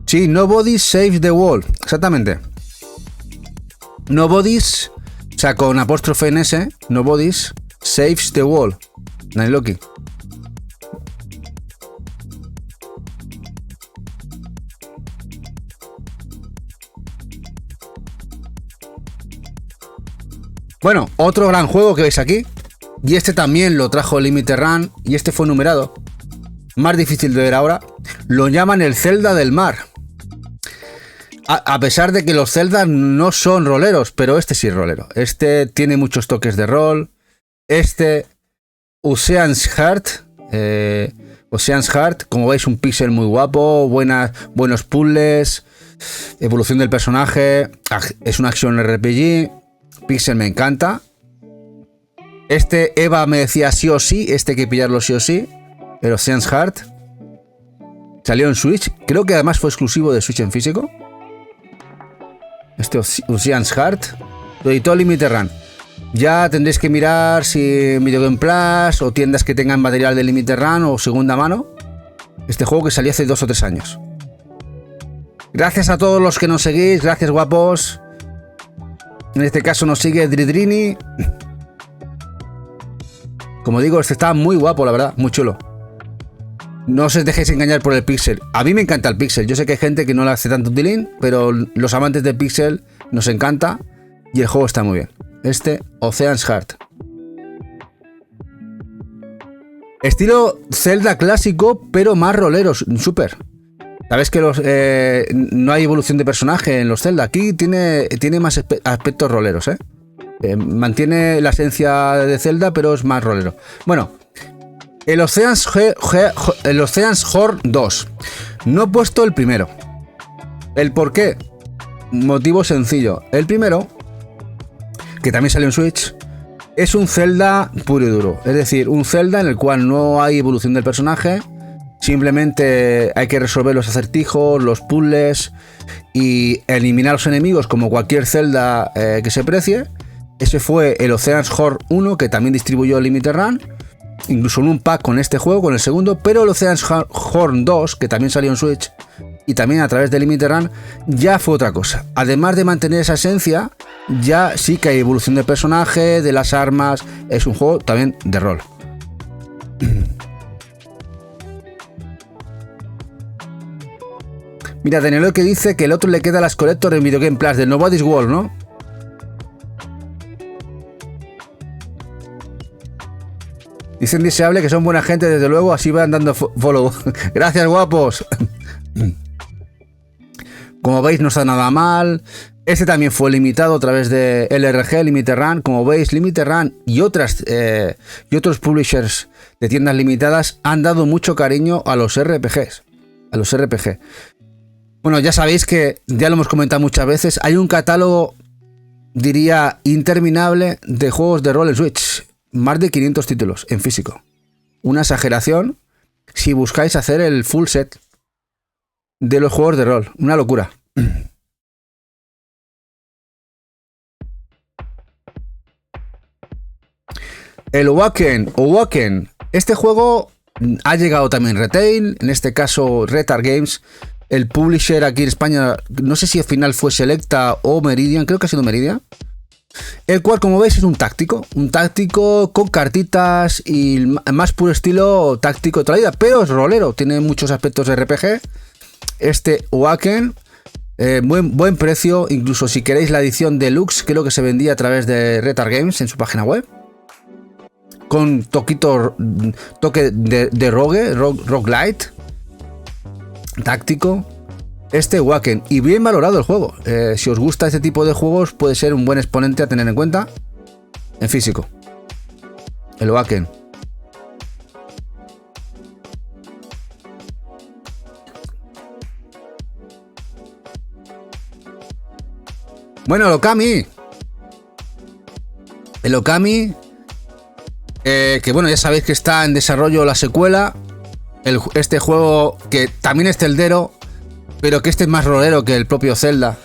Sí, Nobody Saves the World, exactamente. Nobody's, o sea, con apóstrofe en S, Nobody's Saves the World. Nailoki. Bueno, otro gran juego que veis aquí. Y este también lo trajo Limited Run. Y este fue numerado. Más difícil de ver ahora. Lo llaman el Zelda del mar. A pesar de que los Zelda no son roleros, pero este sí es rolero. Este tiene muchos toques de rol. Este Ocean's Heart. Ocean's Heart, como veis, un pixel muy guapo, buenos puzzles, evolución del personaje, es una acción RPG, pixel me encanta. Eva me decía sí o sí, hay que pillarlo sí o sí, el Ocean's Heart. Salió en Switch, creo que además fue exclusivo de Switch en físico. Ocean's Heart, lo editó Limited Run. Ya tendréis que mirar si Video Game Plus o tiendas que tengan material de Limited Run o segunda mano. Este juego que salió hace 2 o 3 años. Gracias a todos los que nos seguís, gracias guapos. En este caso nos sigue Dridrini. Como digo, este está muy guapo, la verdad, muy chulo. No os dejéis engañar por el pixel. A mí me encanta el pixel. Yo sé que hay gente que no le hace tanto tilín, pero los amantes del pixel nos encanta y el juego está muy bien. Ocean's Heart. Estilo Zelda clásico, pero más roleros, súper. Sabes que no hay evolución de personaje en los Zelda. Aquí tiene más aspectos roleros, mantiene la esencia de Zelda, pero es más rolero. Bueno, el Ocean's Horn 2. No he puesto el primero. ¿El por qué? Motivo sencillo. El primero, que también salió en Switch, es un Zelda puro y duro. Es decir, un Zelda en el cual no hay evolución del personaje. Simplemente hay que resolver los acertijos, los puzzles y eliminar a los enemigos como cualquier Zelda que se precie. Ese fue el Ocean's Horn 1, que también distribuyó Limited Run, incluso en un pack con este juego, con el segundo. Pero el Ocean's Horn 2, que también salió en Switch y también a través de Limited Run, ya fue otra cosa. Además de mantener esa esencia, ya sí que hay evolución del personaje, de las armas. Es un juego también de rol. Mira, Daniel que dice que el otro le queda a las Collector en Video Game Plus del Nobody's World, ¿no? Dicen deseable que son buena gente, desde luego, así van dando follow. Gracias, guapos. Como veis, no está nada mal. Este también fue limitado a través de LRG, Limited Run. Como veis, Limited Run y otros publishers de tiendas limitadas han dado mucho cariño a los RPGs. A los RPG. Bueno, ya sabéis que, ya lo hemos comentado muchas veces, hay un catálogo, diría, interminable de juegos de rol en Switch. Más de 500 títulos en físico. Una exageración si buscáis hacer el full set de los juegos de rol. Una locura. El Awaken. Este juego ha llegado también retail, en este caso Retard Games. El publisher aquí en España, no sé si al final fue Selecta o Meridian, creo que ha sido Meridian. El cual, como veis, es un táctico con cartitas y más puro estilo táctico de toda la vida, pero es rolero, tiene muchos aspectos de RPG. Awaken, buen precio, incluso si queréis la edición deluxe, creo que se vendía a través de Retard Games en su página web, con toque de roguelite, táctico. Awaken, y bien valorado el juego. Si os gusta este tipo de juegos, puede ser un buen exponente a tener en cuenta en físico. El Awaken. Bueno, el Okami. El Okami, que bueno, ya sabéis que está en desarrollo la secuela. Este juego que también es celdero, pero que este es más rolero que el propio Zelda,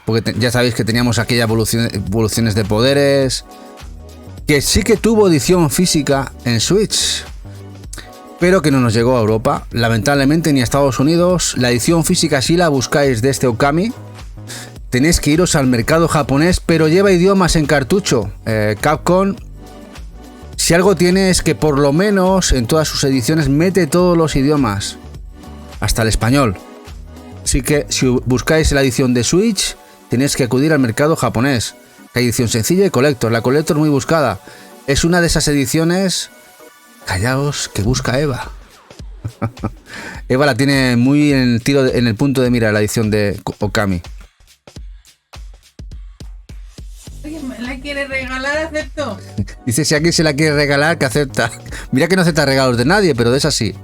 porque ya sabéis que teníamos aquellas evoluciones de poderes, que sí que tuvo edición física en Switch, pero que no nos llegó a Europa, lamentablemente, ni a Estados Unidos. La edición física, si la buscáis de este Okami, tenéis que iros al mercado japonés, pero lleva idiomas en cartucho. Capcom, si algo tiene, es que por lo menos en todas sus ediciones mete todos los idiomas, hasta el español. Así que si buscáis la edición de Switch, tenéis que acudir al mercado japonés. La edición sencilla y Collector. La Collector muy buscada. Es una de esas ediciones, callaos, que busca Eva. Eva la tiene muy en el punto de mira, la edición de Okami. Oye, me la he quiere regalar, acepto. Dice, si alguien se la quiere regalar, que acepta. Mira que no acepta regalos de nadie, pero de esa sí.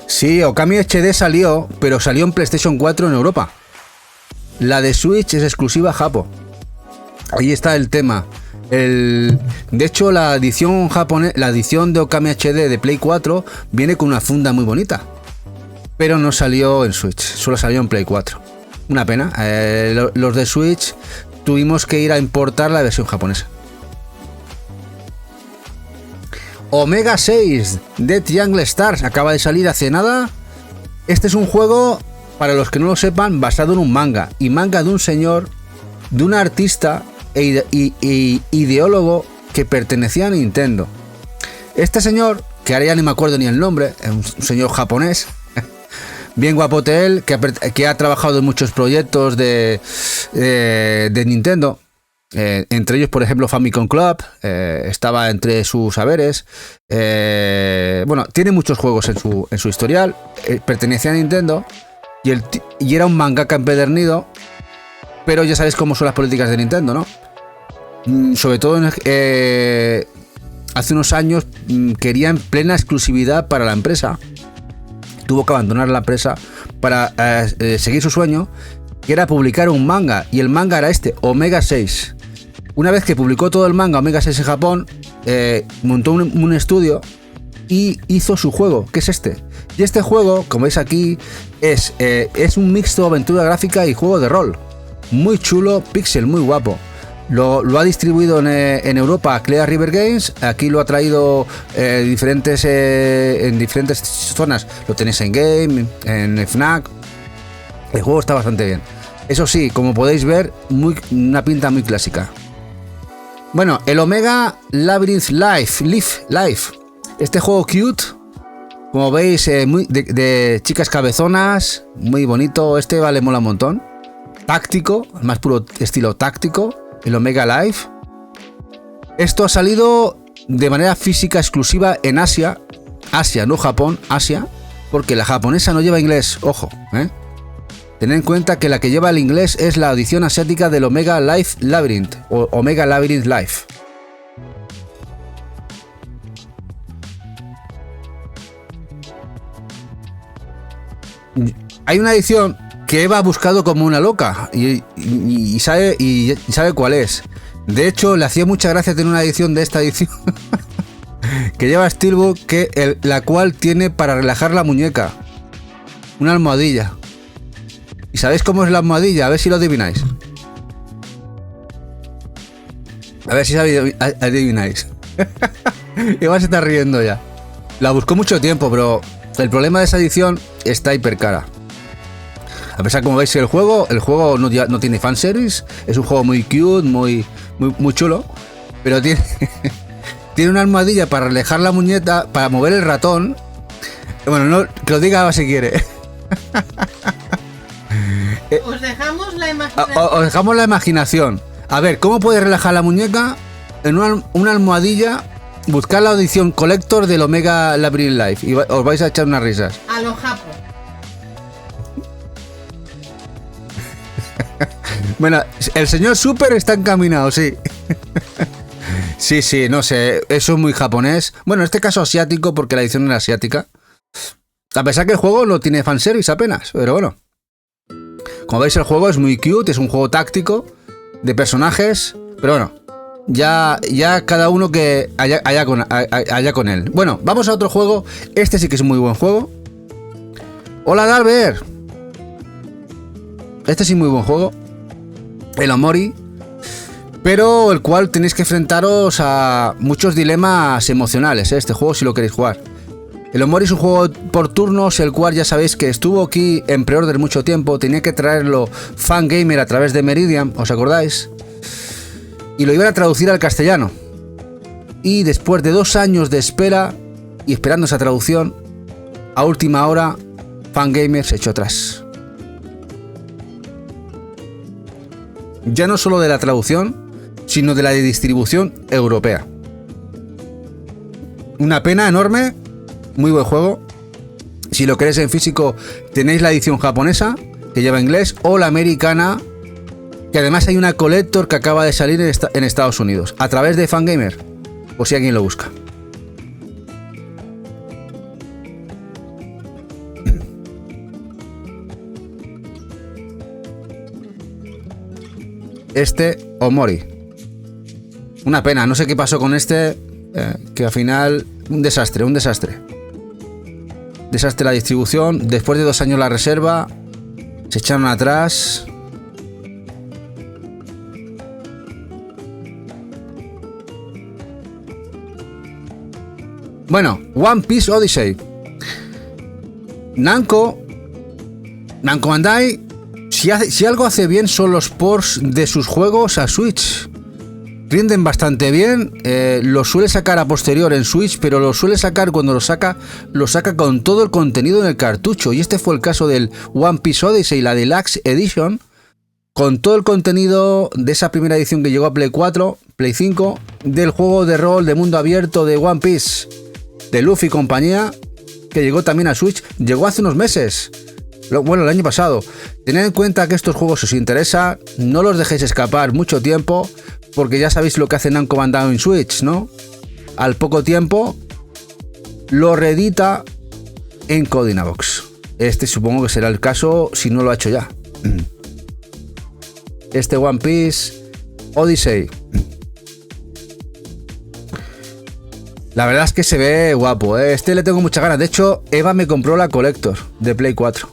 Sí, Okami HD salió, pero salió en PlayStation 4 en Europa. La de Switch es exclusiva Japo. Ahí está el tema. De hecho, la edición la edición de Okami HD de Play 4 viene con una funda muy bonita. Pero no salió en Switch, solo salió en Play 4. Una pena. Los de Switch tuvimos que ir a importar la versión japonesa. Omega 6 Dead Young Stars acaba de salir hace nada. Este es un juego, para los que no lo sepan, basado en un manga. Y manga de un señor, de un artista e ideólogo que pertenecía a Nintendo. Este señor, que ahora ya ni me acuerdo ni el nombre, es un señor japonés, bien guapote él, que ha trabajado en muchos proyectos de Nintendo. Entre ellos, por ejemplo, Famicom Club, estaba entre sus haberes. Bueno, tiene muchos juegos en su historial. Pertenecía a Nintendo y era un mangaka empedernido. Pero ya sabéis cómo son las políticas de Nintendo, ¿no? Sobre todo hace unos años querían plena exclusividad para la empresa. Tuvo que abandonar la empresa para seguir su sueño, que era publicar un manga. Y el manga era Omega 6. Una vez que publicó todo el manga Omega 6 en Japón, montó un estudio y hizo su juego, que es este. Y este juego, como veis aquí, es un mixto aventura gráfica y juego de rol. Muy chulo, pixel, muy guapo. Lo ha distribuido en Europa Clear River Games. Aquí lo ha traído en diferentes zonas. Lo tenéis en Game, en Fnac. El juego está bastante bien. Eso sí, como podéis ver, una pinta muy clásica. Bueno, el Omega Labyrinth Life. Este juego cute, como veis, muy de chicas cabezonas, muy bonito. Mola un montón. Táctico, el más puro estilo táctico. El Omega Life. Esto ha salido de manera física exclusiva en Asia, no Japón, Asia, porque la japonesa no lleva inglés, ojo, Tened en cuenta que la que lleva el inglés es la edición asiática del Omega Life Labyrinth o Omega Labyrinth Life. Hay una edición que Eva ha buscado como una loca y sabe cuál es. De hecho, le hacía mucha gracia tener una edición de esta edición que lleva Steelbook, la cual tiene para relajar la muñeca una almohadilla. ¿Y sabéis cómo es la almohadilla? A ver si lo adivináis. A ver si adivináis. Eva se está riendo ya. La buscó mucho tiempo, pero el problema de esa edición está hiper cara. A pesar, como veis, que el juego no tiene fanservice. Es un juego muy cute, muy chulo. Pero tiene una almohadilla para relajar la muñeca, para mover el ratón. Bueno, no, que lo diga Eva si quiere. Os dejamos la imaginación. Os dejamos la imaginación. A ver, ¿cómo puedes relajar la muñeca? En una almohadilla. Buscad la edición Collector del Omega Labyrinth Life y os vais a echar unas risas. A lo japo. Bueno, el señor Super está encaminado, sí. Sí, no sé, eso es muy japonés. Bueno, en este caso asiático, porque la edición era asiática. A pesar que el juego no tiene fanservice apenas, pero bueno. Como veis, el juego es muy cute, es un juego táctico de personajes, pero bueno, ya cada uno que allá con él. Bueno, vamos a otro juego. Este sí que es un muy buen juego. Hola, Dalbert. Este sí es muy buen juego. El Omori. Pero el cual tenéis que enfrentaros a muchos dilemas emocionales, este juego, si lo queréis jugar. El Omori es un juego por turnos, el cual ya sabéis que estuvo aquí en pre-order mucho tiempo. Tenía que traerlo Fangamer a través de Meridian, ¿os acordáis? Y lo iban a traducir al castellano. Y después de 2 años de espera y esperando esa traducción, a última hora, Fangamer se echó atrás. Ya no solo de la traducción, sino de la distribución europea. Una pena enorme. Muy buen juego. Si lo queréis en físico, tenéis la edición japonesa, que lleva inglés, o la americana, que además hay una collector que acaba de salir en Estados Unidos, a través de Fangamer, por si alguien lo busca. Este Omori. Una pena, no sé qué pasó con este, que al final un desastre. Desastre la distribución, después de 2 años la reserva, se echaron atrás. Bueno, One Piece Odyssey. Namco Bandai, si algo hace bien son los ports de sus juegos a Switch. Rinden bastante bien, lo suele sacar a posterior en Switch, pero lo suele sacar cuando lo saca con todo el contenido en el cartucho. Y este fue el caso del One Piece Odyssey, la Deluxe Edition, con todo el contenido de esa primera edición que llegó a Play 4, Play 5, del juego de rol de mundo abierto de One Piece, de Luffy y compañía, que llegó también a Switch, llegó hace unos meses. Bueno, el año pasado. Tened en cuenta que estos juegos os interesa, no los dejéis escapar mucho tiempo, porque ya sabéis lo que hace Namco Bandai en Switch, ¿no? Al poco tiempo lo reedita en Codinabox. Este supongo que será el caso si no lo ha hecho ya. Este One Piece Odyssey. La verdad es que se ve guapo, ¿eh? Este le tengo muchas ganas. De hecho, Eva me compró la Collector de Play 4.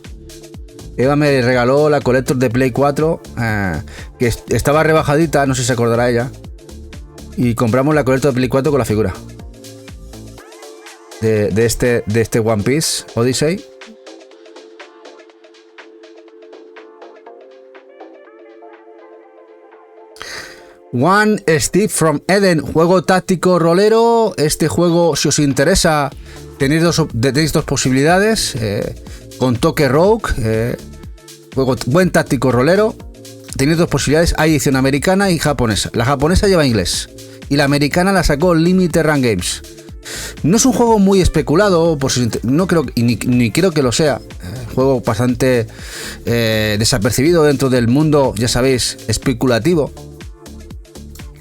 Eva me regaló la Collector de Play 4, que estaba rebajadita, no sé si se acordará ella. Y compramos la Collector de Play 4 con la figura de este One Piece Odyssey. One Step from Eden, juego táctico rolero. Este juego, si os interesa, tenéis dos posibilidades, con toque rogue, juego buen táctico rolero. Tenéis 2 posibilidades, hay edición americana y japonesa. La japonesa lleva inglés y la americana la sacó Limited Run Games. No es un juego muy especulado, no creo, ni creo que lo sea. Juego bastante desapercibido dentro del mundo, ya sabéis, especulativo.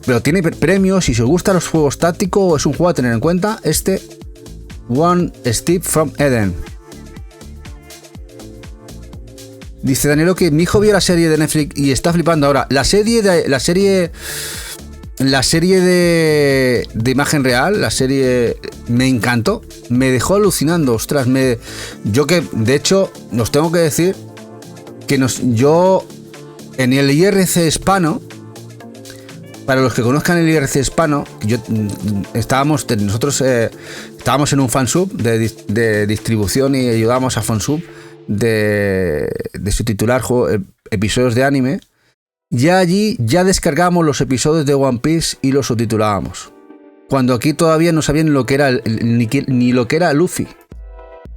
Pero tiene premios y si os gustan los juegos tácticos es un juego a tener en cuenta. Este One Step from Eden. Dice Danielo que mi hijo vio la serie de Netflix y está flipando ahora. La serie de imagen real, la serie me encantó, me dejó alucinando, ostras, yo que de hecho os tengo que decir que yo en el IRC hispano, para los que conozcan el IRC hispano, nosotros estábamos en un fansub de distribución y ayudábamos a fansub de subtitular episodios de anime. Ya allí descargábamos los episodios de One Piece y los subtitulábamos. Cuando aquí todavía no sabían lo que era ni lo que era Luffy.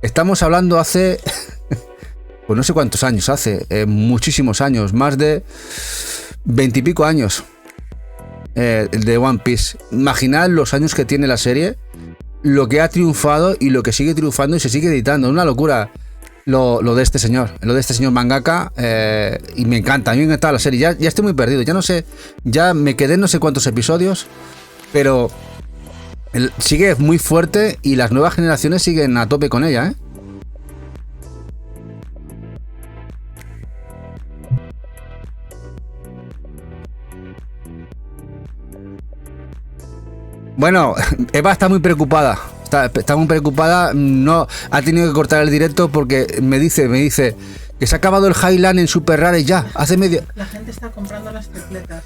Estamos hablando hace pues no sé cuántos años, muchísimos años, más de 20 y pico años. De One Piece. Imaginad los años que tiene la serie, lo que ha triunfado y lo que sigue triunfando y se sigue editando. Una locura lo de este señor mangaka, y me encanta, a mí me encanta la serie. Ya estoy muy perdido, ya no sé, ya me quedé en no sé cuántos episodios, pero sigue muy fuerte y las nuevas generaciones siguen a tope con ella, ¿eh? Bueno, Eva está muy preocupada. Está muy preocupada. No ha tenido que cortar el directo porque me dice que se ha acabado el Highland en Super Rare ya. Hace medio. La gente está comprando las tripletas.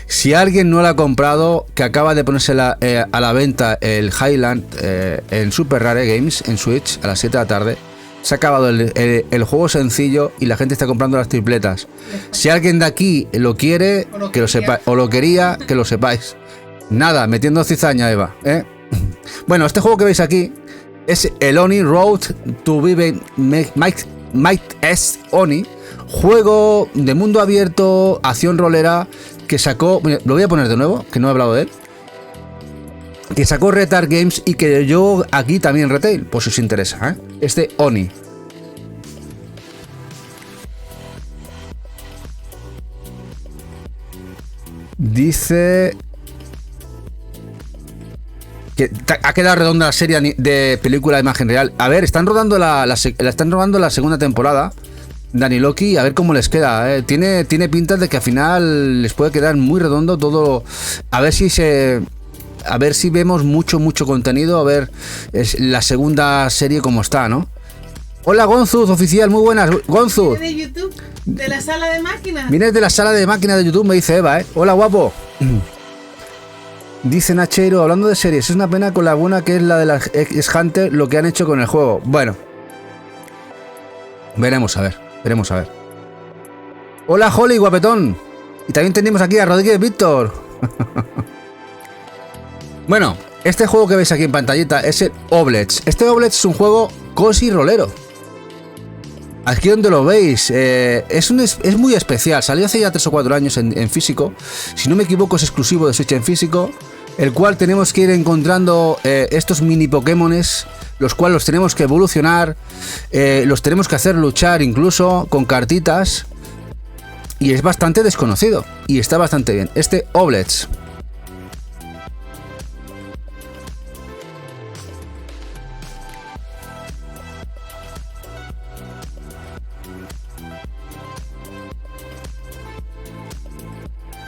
Si alguien no la ha comprado, que acaba de ponerse a la venta el Highland en Super Rare Games en Switch a las 7 de la tarde. Se ha acabado el juego sencillo y la gente está comprando las tripletas. Si alguien de aquí lo quiere, que lo sepáis, o lo quería, que lo sepáis. Nada, metiendo cizaña, Eva, ¿eh? Bueno, este juego que veis aquí es el Oni Road to Vive Might S Oni, juego de mundo abierto, acción rolera, que sacó, lo voy a poner de nuevo, que no he hablado de él, que sacó Retard Games y que yo aquí también retail, por si os interesa, ¿eh? Este Oni. Dice que ha quedado redonda la serie de película de imagen real. A ver, están rodando están rodando la segunda temporada, Dani Loki, a ver cómo les queda. Tiene pinta de que al final les puede quedar muy redondo todo. A ver si vemos mucho contenido, a ver la segunda serie cómo está, ¿no? Hola Gonzuz, oficial, muy buenas, Gonzuz. ¿De YouTube? ¿De la sala de máquinas? Vienes de la sala de máquinas de YouTube, me dice Eva, ¿eh? Hola, guapo. Dice Nachero, hablando de series, es una pena con la buena que es la de la X-Hunter lo que han hecho con el juego. Bueno. Veremos a ver. Hola, Holly, guapetón. Y también tenemos aquí a Rodríguez Víctor. Bueno, este juego que veis aquí en pantallita es el Oblets. Este Oblets es un juego cozy rolero. Aquí donde lo veis, es muy especial. Salió hace ya 3 o 4 años en físico. Si no me equivoco, es exclusivo de Switch en físico. El cual tenemos que ir encontrando estos mini Pokémones, los cuales los tenemos que evolucionar. Los tenemos que hacer luchar incluso con cartitas. Y es bastante desconocido. Y está bastante bien. Este Oblets.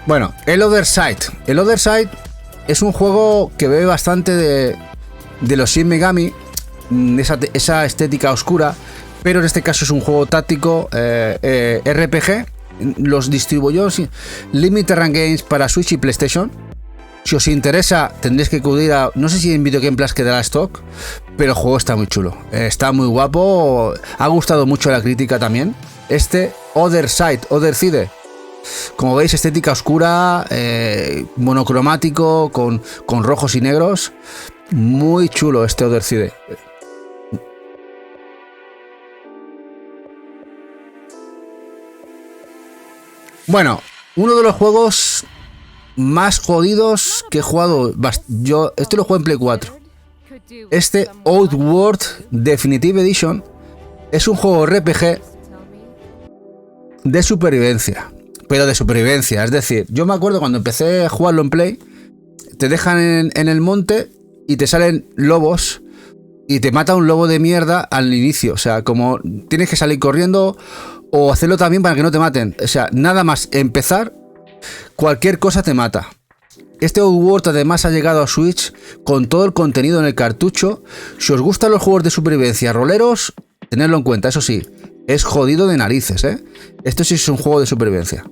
Bueno, el Other Side. El Other Side es un juego que bebe bastante de los Shin Megami, esa estética oscura, pero en este caso es un juego táctico RPG. Los distribuyó Limited Run Games para Switch y PlayStation. Si os interesa, tendréis que acudir a... No sé si en Video Game Plus quedará stock, pero el juego está muy chulo. Está muy guapo. Ha gustado mucho a la crítica también. Este Other Side, Other Side. Como veis, estética oscura, monocromático, con rojos y negros. Muy chulo este Other Side. Bueno, uno de los juegos más jodidos que he jugado. Yo este lo juego en Play 4. Este Outward Definitive Edition es un juego RPG de supervivencia. Pero de supervivencia, es decir, yo me acuerdo cuando empecé a jugarlo en Play, te dejan en el monte y te salen lobos y te mata un lobo de mierda al inicio. O sea, como tienes que salir corriendo o hacerlo también para que no te maten. O sea, nada más empezar, cualquier cosa te mata. Este Outward además ha llegado a Switch con todo el contenido en el cartucho. Si os gustan los juegos de supervivencia roleros, tenedlo en cuenta, eso sí. Es jodido de narices, ¿eh? Esto sí es un juego de supervivencia.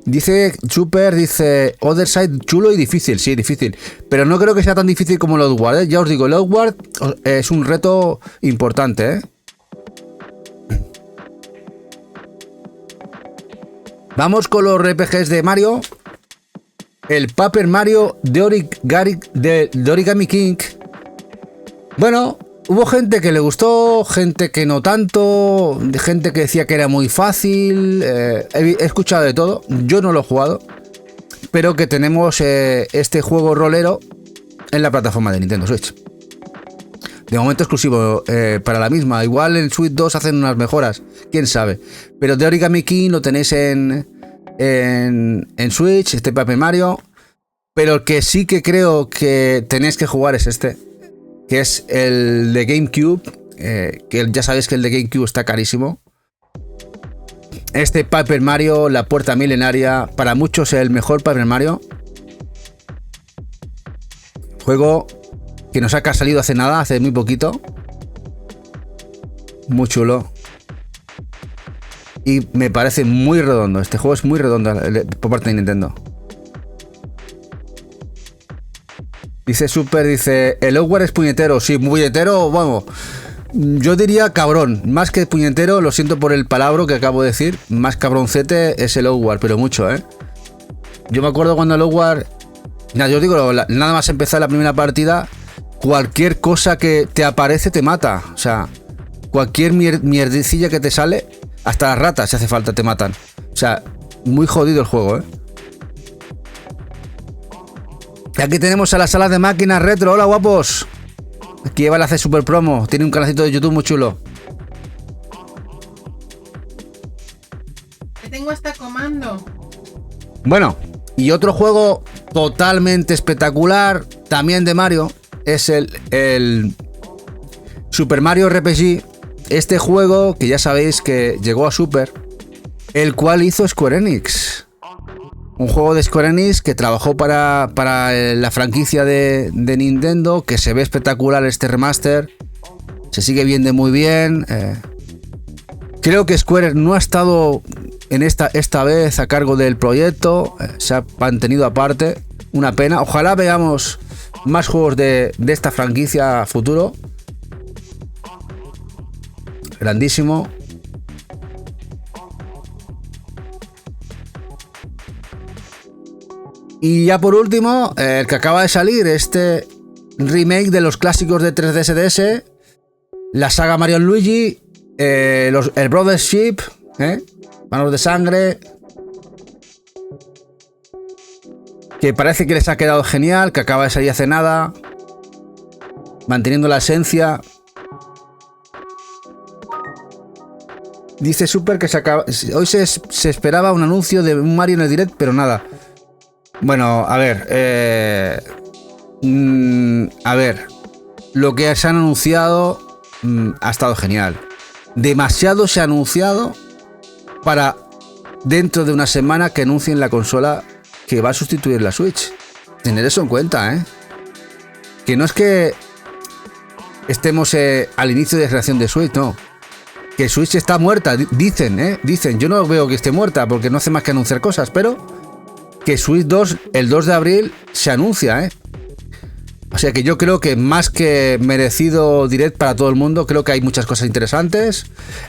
Dice Super, dice Other Side chulo y difícil. Sí, difícil. Pero no creo que sea tan difícil como el Outward, ¿eh? Ya os digo, el Outward es un reto importante, ¿eh? Vamos con los RPGs de Mario. El Paper Mario de Origami King. Bueno... Hubo gente que le gustó, gente que no tanto, gente que decía que era muy fácil. He escuchado de todo, yo no lo he jugado, pero que tenemos este juego rolero en la plataforma de Nintendo Switch. De momento exclusivo para la misma. Igual en Switch 2 hacen unas mejoras, quién sabe. Pero de Origami King lo tenéis en Switch, este Paper Mario. Pero el que sí que creo que tenéis que jugar es este, que es el de GameCube, que ya sabéis que el de GameCube está carísimo. Este Paper Mario, la puerta milenaria, para muchos es el mejor Paper Mario. Juego que nos ha salido hace nada, hace muy poquito. Muy chulo. Y me parece muy redondo, este juego es muy redondo por parte de Nintendo. Dice Super, dice, el Outward es puñetero. Sí, muy puñetero, vamos. Yo diría cabrón. Más que puñetero, lo siento por el palabra que acabo de decir. Más cabroncete es el Outward, pero mucho, ¿eh? Yo me acuerdo cuando el Outward... Yo digo, nada más empezar la primera partida, cualquier cosa que te aparece te mata. O sea, cualquier mierdecilla que te sale, hasta las ratas, si hace falta, te matan. O sea, muy jodido el juego, ¿eh? Y aquí tenemos a la sala de máquinas retro. Hola, guapos. Aquí Eva le hace super promo. Tiene un canalcito de YouTube muy chulo. Que tengo hasta comando. Bueno, y otro juego totalmente espectacular, también de Mario, es el Super Mario RPG. Este juego que ya sabéis que llegó a Super, el cual hizo Square Enix. Un juego de Square Enix que trabajó para la franquicia de Nintendo, que se ve espectacular este remaster. Se sigue viendo muy bien. Creo que Square no ha estado en esta vez a cargo del proyecto. Se ha mantenido aparte. Una pena. Ojalá veamos más juegos de esta franquicia a futuro. Grandísimo. Y ya por último, el que acaba de salir, este remake de los clásicos de 3DS, la saga Mario & Luigi, el Brothers Ship, Manos de Sangre, que parece que les ha quedado genial, que acaba de salir hace nada, manteniendo la esencia. Dice Super que hoy se esperaba un anuncio de un Mario en el Direct, pero nada. Bueno, a ver, lo que se han anunciado ha estado genial. Demasiado se ha anunciado para dentro de una semana que anuncien la consola que va a sustituir la Switch. Tener eso en cuenta, que no es que estemos al inicio de creación de Switch, no. Que Switch está muerta, dicen. Yo no veo que esté muerta porque no hace más que anunciar cosas, pero que Switch 2 el 2 de abril se anuncia, O sea que yo creo que más que merecido Direct para todo el mundo, creo que hay muchas cosas interesantes.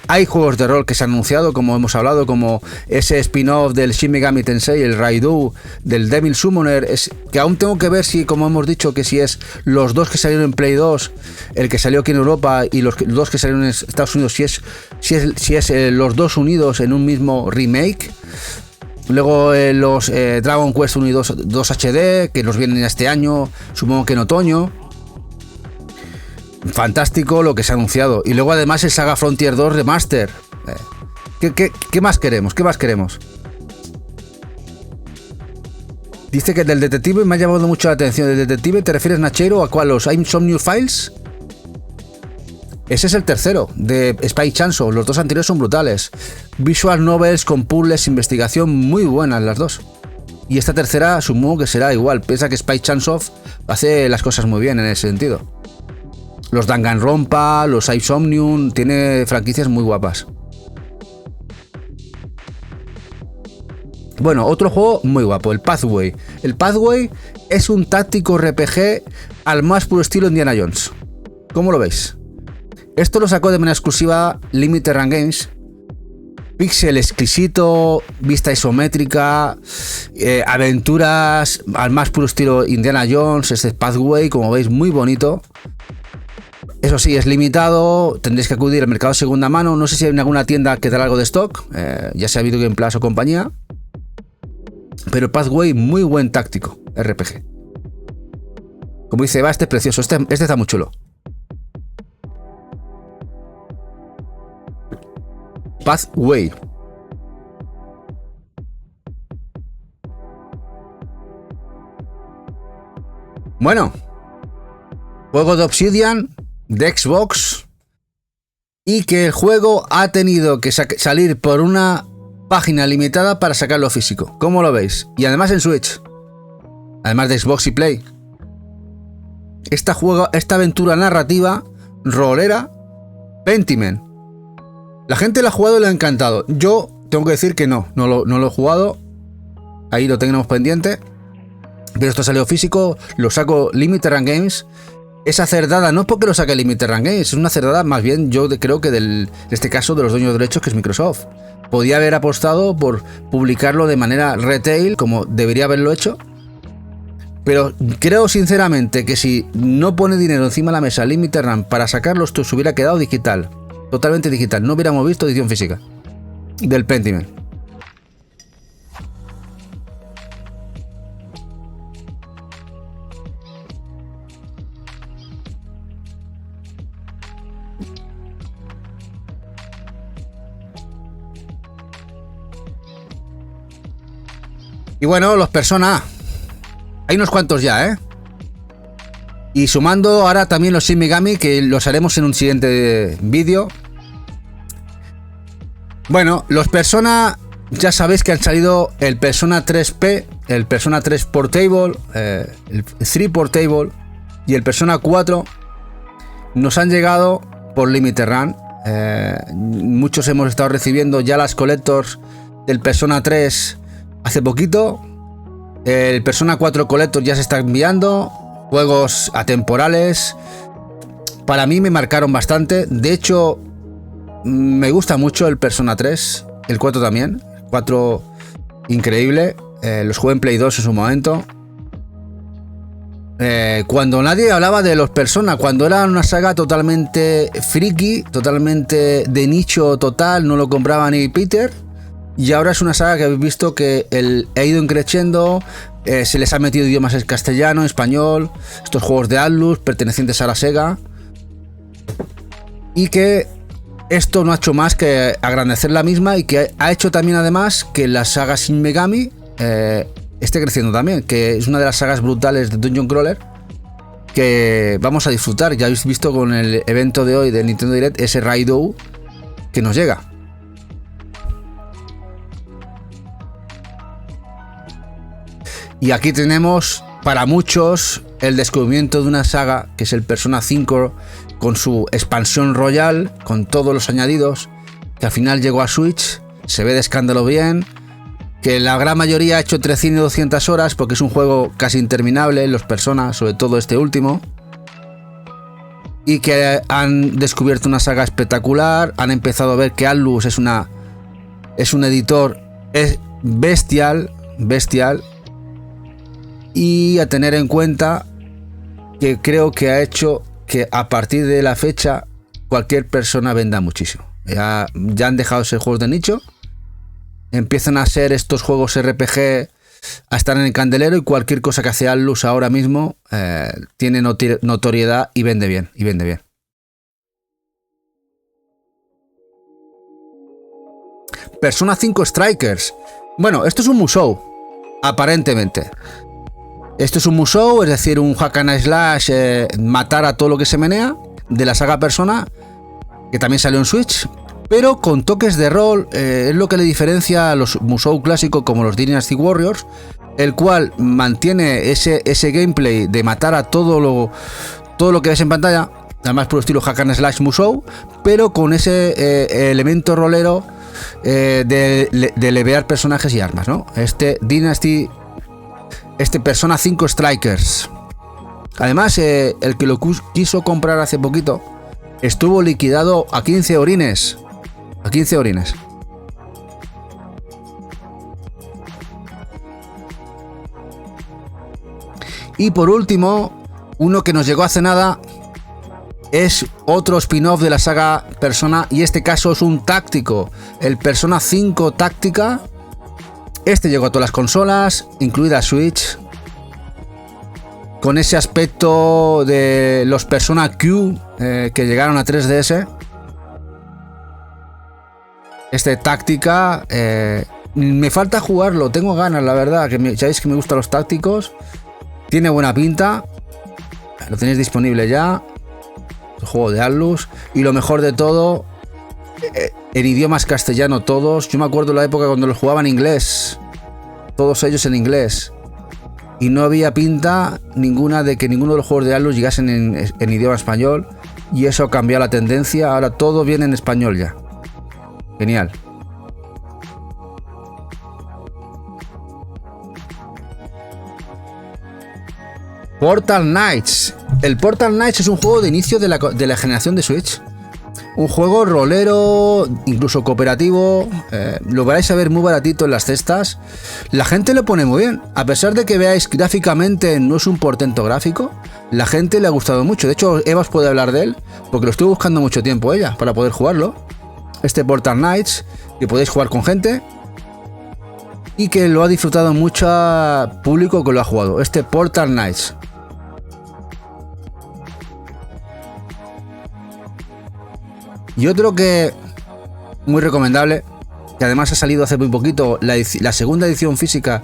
Hay juegos de rol que se han anunciado, como hemos hablado, como ese spin-off del Shin Megami Tensei, el Raidou, del Devil Summoner, que aún tengo que ver si, como hemos dicho, que si es los dos que salieron en Play 2, el que salió aquí en Europa y los dos que salieron en Estados Unidos, si es los dos unidos en un mismo remake. Luego los Dragon Quest 1 y 2 HD, que nos vienen este año, supongo que en otoño. Fantástico lo que se ha anunciado. Y luego además el Saga Frontier 2 Remaster. ¿Qué más queremos? ¿Qué más queremos? Dice que del detective me ha llamado mucho la atención. ¿Del detective te refieres, Nachero, a cuál? ¿Los Insomniac Files? Ese es el tercero, de Spy Chunsoft. Los dos anteriores son brutales. Visual novels con puzzles, investigación, muy buenas las dos. Y esta tercera supongo que será igual. Piensa que Spy Chunsoft hace las cosas muy bien en ese sentido. Los Danganronpa, los Insomnium, tiene franquicias muy guapas. Bueno, otro juego muy guapo, el Pathway. El Pathway es un táctico RPG al más puro estilo Indiana Jones. ¿Cómo lo veis? Esto lo sacó de manera exclusiva Limited Run Games. Pixel exquisito, vista isométrica, aventuras al más puro estilo Indiana Jones. Este Pathway, como veis, muy bonito. Eso sí, es limitado, tendréis que acudir al mercado de segunda mano. No sé si hay en alguna tienda que da algo de stock, ya sea Video Game Plus o compañía. Pero Pathway, muy buen táctico RPG. Como dice Eva, este es precioso, este está muy chulo. Pathway. Bueno, juego de Obsidian, de Xbox, y que el juego ha tenido que salir por una página limitada para sacarlo físico. ¿Cómo lo veis? Y además en Switch, además de Xbox y Play. Esta aventura narrativa rolera, Pentiment. La gente lo ha jugado y le ha encantado. Yo tengo que decir que no lo he jugado. Ahí lo tenemos pendiente. Pero esto salió físico, lo saco Limited Run Games. Esa cerdada, no es porque lo saque Limited Run Games, es una cerdada más bien, yo creo que en este caso de los dueños de derechos, que es Microsoft. Podía haber apostado por publicarlo de manera retail, como debería haberlo hecho. Pero creo sinceramente que si no pone dinero encima de la mesa Limited Run para sacarlo, esto se hubiera quedado digital. Totalmente digital, no hubiéramos visto edición física del Pentiment. Y bueno, los Persona. Hay unos cuantos ya, ¿eh? Y sumando ahora también los Shin Megami, que los haremos en un siguiente vídeo. Bueno, los Persona, ya sabéis que han salido el Persona 3P, el Persona 3 Portable, el 3 Portable y el Persona 4. Nos han llegado por Limited Run. Muchos hemos estado recibiendo ya las Collectors del Persona 3 hace poquito. El Persona 4 Collector ya se está enviando. Juegos atemporales. Para mí me marcaron bastante. De hecho, me gusta mucho el Persona 3. El 4 también. El 4 increíble. Los jugué en Play 2 en su momento. Cuando nadie hablaba de los Persona, cuando era una saga totalmente friki, totalmente de nicho total, no lo compraba ni Peter. Y ahora es una saga que habéis visto que ha ido creciendo, se les ha metido idiomas en castellano, español, estos juegos de Atlus pertenecientes a la Sega. Y que esto no ha hecho más que agrandecer la misma y que ha hecho también además que la saga Shin Megami esté creciendo también, que es una de las sagas brutales de Dungeon Crawler que vamos a disfrutar. Ya habéis visto con el evento de hoy de Nintendo Direct ese Raidou que nos llega. Y aquí tenemos para muchos el descubrimiento de una saga que es el Persona 5 con su expansión Royal, con todos los añadidos, que al final llegó a Switch, se ve de escándalo bien, que la gran mayoría ha hecho entre 100 y 200 horas porque es un juego casi interminable, los Persona, sobre todo este último, y que han descubierto una saga espectacular, han empezado a ver que Atlus es un editor bestial, y a tener en cuenta que creo que ha hecho que a partir de la fecha cualquier persona venda muchísimo. Ya han dejado de ser juegos de nicho, empiezan a ser estos juegos RPG a estar en el candelero, y cualquier cosa que hace Atlus ahora mismo tiene notoriedad y vende bien, Persona 5 Strikers. Bueno, esto es un Musou, aparentemente. Esto es un Musou, es decir, un hack and slash, matar a todo lo que se menea, de la saga Persona, que también salió en Switch, pero con toques de rol. Es lo que le diferencia a los Musou clásicos como los Dynasty Warriors, el cual mantiene ese gameplay de matar a todo lo que ves en pantalla, además por el estilo hack and slash Musou, pero con ese elemento rolero de levear personajes y armas, ¿no? Este Persona 5 Strikers. Además, el que lo quiso comprar hace poquito estuvo liquidado a 15 orines. A 15 orines. Y por último, uno que nos llegó hace nada es otro spin-off de la saga Persona, y este caso es un táctico, el Persona 5 Táctica. Este llegó a todas las consolas, incluida Switch, con ese aspecto de los Persona Q que llegaron a 3DS. Este Táctica, me falta jugarlo, tengo ganas, la verdad, que sabéis que me gustan los tácticos. Tiene buena pinta, lo tenéis disponible ya, el juego de Atlus, y lo mejor de todo, en idiomas castellano todos. Yo me acuerdo de la época cuando los jugaba en inglés, todos ellos en inglés, y no había pinta ninguna de que ninguno de los juegos de Atlus llegasen en idioma español, y eso ha cambiado la tendencia. Ahora todo viene en español ya. Genial. Portal Knights. El Portal Knights es un juego de inicio de la generación de Switch. Un juego rolero, incluso cooperativo. Lo vais a ver muy baratito en las cestas. La gente lo pone muy bien. A pesar de que veáis gráficamente no es un portento gráfico, la gente le ha gustado mucho. De hecho, Eva os puede hablar de él, porque lo estuvo buscando mucho tiempo ella para poder jugarlo. Este Portal Knights, que podéis jugar con gente y que lo ha disfrutado mucho público que lo ha jugado. Este Portal Knights. Y otro que muy recomendable, que además ha salido hace muy poquito, la segunda edición física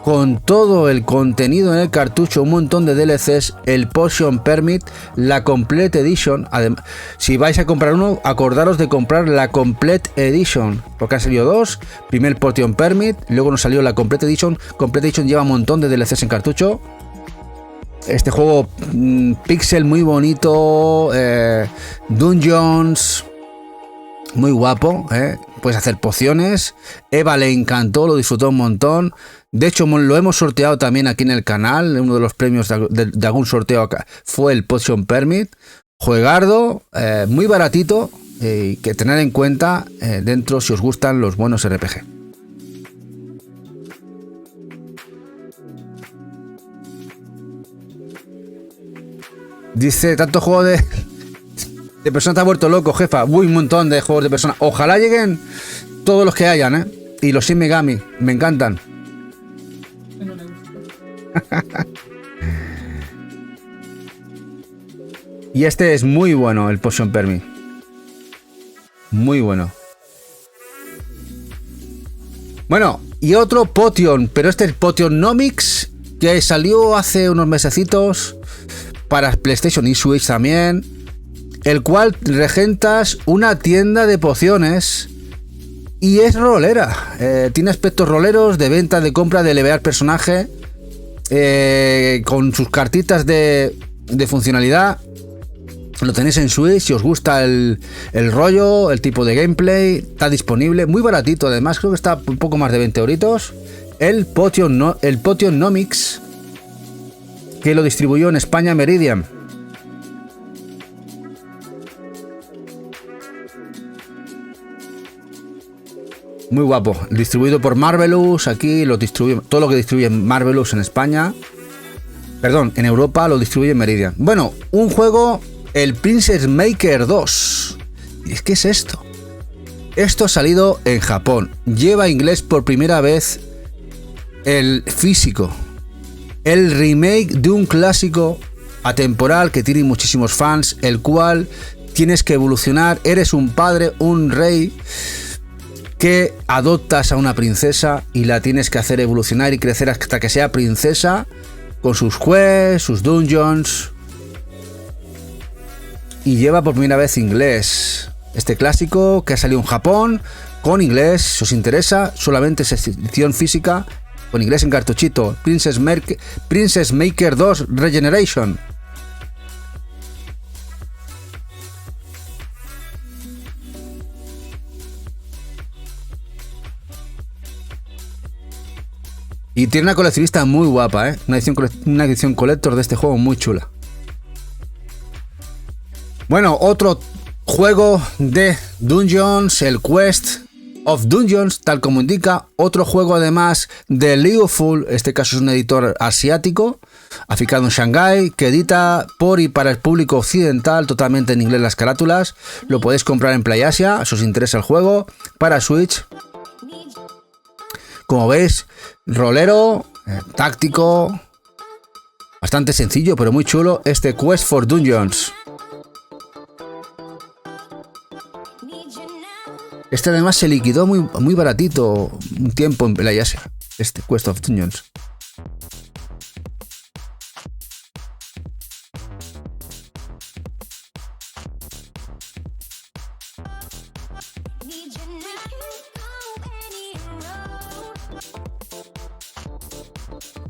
con todo el contenido en el cartucho, un montón de DLCs, el Potion Permit, la Complete Edition. Además, si vais a comprar uno, acordaros de comprar la Complete Edition, porque han salido dos. Primer Potion Permit, luego nos salió la Complete Edition. Complete Edition lleva un montón de DLCs en cartucho. Este juego pixel muy bonito, dungeons, muy guapo, puedes hacer pociones. Eva le encantó, lo disfrutó un montón. De hecho, lo hemos sorteado también aquí en el canal. Uno de los premios de algún sorteo acá fue el Potion Permit. Juegardo, muy baratito, que tener en cuenta dentro si os gustan los buenos RPG. Dice, tanto juego de Persona te ha vuelto loco, jefa. Uy, un montón de juegos de Persona. Ojalá lleguen todos los que hayan, Y los Shin Megami, me encantan. Y este es muy bueno, el Potion Permit. Muy bueno. Bueno, y otro Potion, pero este es Potionnomics, que salió hace unos mesecitos para PlayStation y Switch también, el cual regentas una tienda de pociones y es rolera. Tiene aspectos roleros de venta, de compra, de levear personaje, con sus cartitas de funcionalidad. Lo tenéis en Switch, si os gusta el rollo, el tipo de gameplay, está disponible, muy baratito además, creo que está un poco más de 20 euritos. El Potionnomics, que lo distribuyó en España Meridian. Muy guapo, distribuido por Marvelous, aquí lo distribuye, todo lo que distribuye Marvelous en España, perdón, en Europa lo distribuye Meridian. Bueno, un juego, el Princess Maker 2. ¿Qué es esto? Esto ha salido en Japón, lleva inglés por primera vez, el físico, el remake de un clásico atemporal que tiene muchísimos fans, el cual tienes que evolucionar, eres un padre, un rey, que adoptas a una princesa y la tienes que hacer evolucionar y crecer hasta que sea princesa, con sus quests, sus dungeons, y lleva por primera vez inglés. Este clásico que ha salido en Japón con inglés, si os interesa, solamente es edición física con inglés en cartuchito. Princess Maker 2 Regeneration. Y tiene una coleccionista muy guapa, una edición collector de este juego muy chula. Bueno, otro juego de Dungeons, el Quest of Dungeons, tal como indica. Otro juego además de Leoful, este caso es un editor asiático, aficado en Shanghái, que edita por y para el público occidental, totalmente en inglés las carátulas. Lo podéis comprar en PlayAsia, si os interesa el juego, para Switch. Como veis, rolero, táctico, bastante sencillo, pero muy chulo, este Quest for Dungeons. Este además se liquidó muy baratito un tiempo en PlayAsia, este Quest of Dungeons.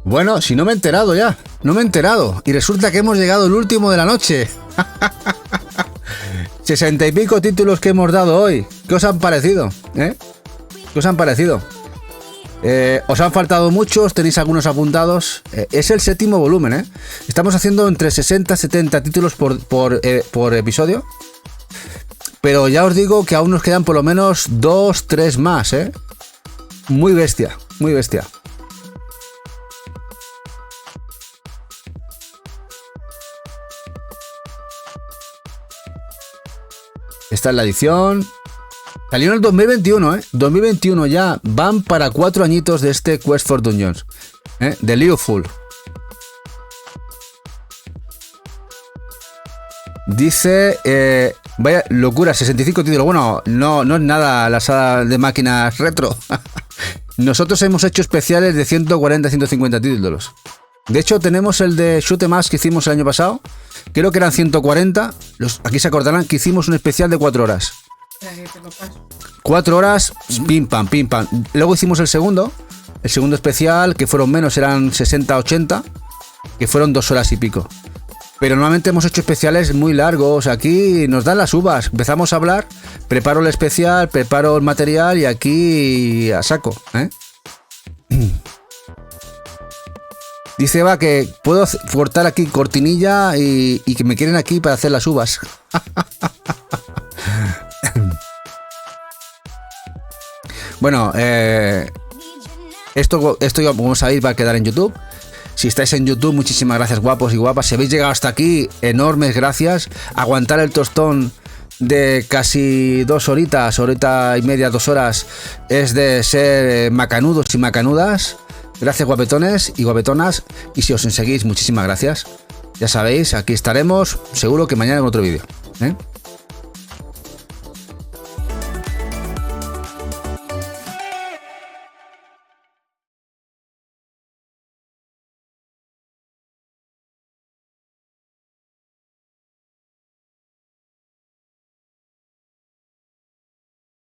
Bueno, si no me he enterado ya, no me he enterado. Y resulta que hemos llegado al último de la noche. 60 y pico títulos que hemos dado hoy. ¿Qué os han parecido? ¿Qué os han parecido? ¿Os han faltado muchos? ¿Tenéis algunos apuntados? Es el séptimo volumen, Estamos haciendo entre 60 y 70 títulos por episodio. Pero ya os digo que aún nos quedan por lo menos 2-3 más, Muy bestia, muy bestia. Esta es la edición. Salió en el 2021, 2021 ya. Van para 4 añitos de este Quest for Dungeons, de Leoful. Dice, vaya locura, 65 títulos. Bueno, no es nada la sala de máquinas retro. Nosotros hemos hecho especiales de 140 a 150 títulos. De hecho, tenemos el de Shoot 'em Ups que hicimos el año pasado. Creo que eran 140. Aquí se acordarán que hicimos un especial de 4 horas. 4 horas, pim pam, pim pam. Luego hicimos el segundo especial, que fueron menos, eran 60-80, que fueron 2 horas y pico. Pero normalmente hemos hecho especiales muy largos. Aquí nos dan las uvas. Empezamos a hablar, preparo el especial, preparo el material y aquí a saco, ¿eh? Dice Eva que puedo cortar aquí cortinilla y que me quieren aquí para hacer las uvas. Bueno, esto vamos a ir, va a quedar en YouTube. Si estáis en YouTube, muchísimas gracias, guapos y guapas. Si habéis llegado hasta aquí, enormes gracias. Aguantar el tostón de casi 2 horitas, horita y media, 2 horas, es de ser macanudos y macanudas. Gracias, guapetones y guapetonas. Y si os seguís, muchísimas gracias. Ya sabéis, aquí estaremos, seguro que mañana en otro vídeo, ¿eh?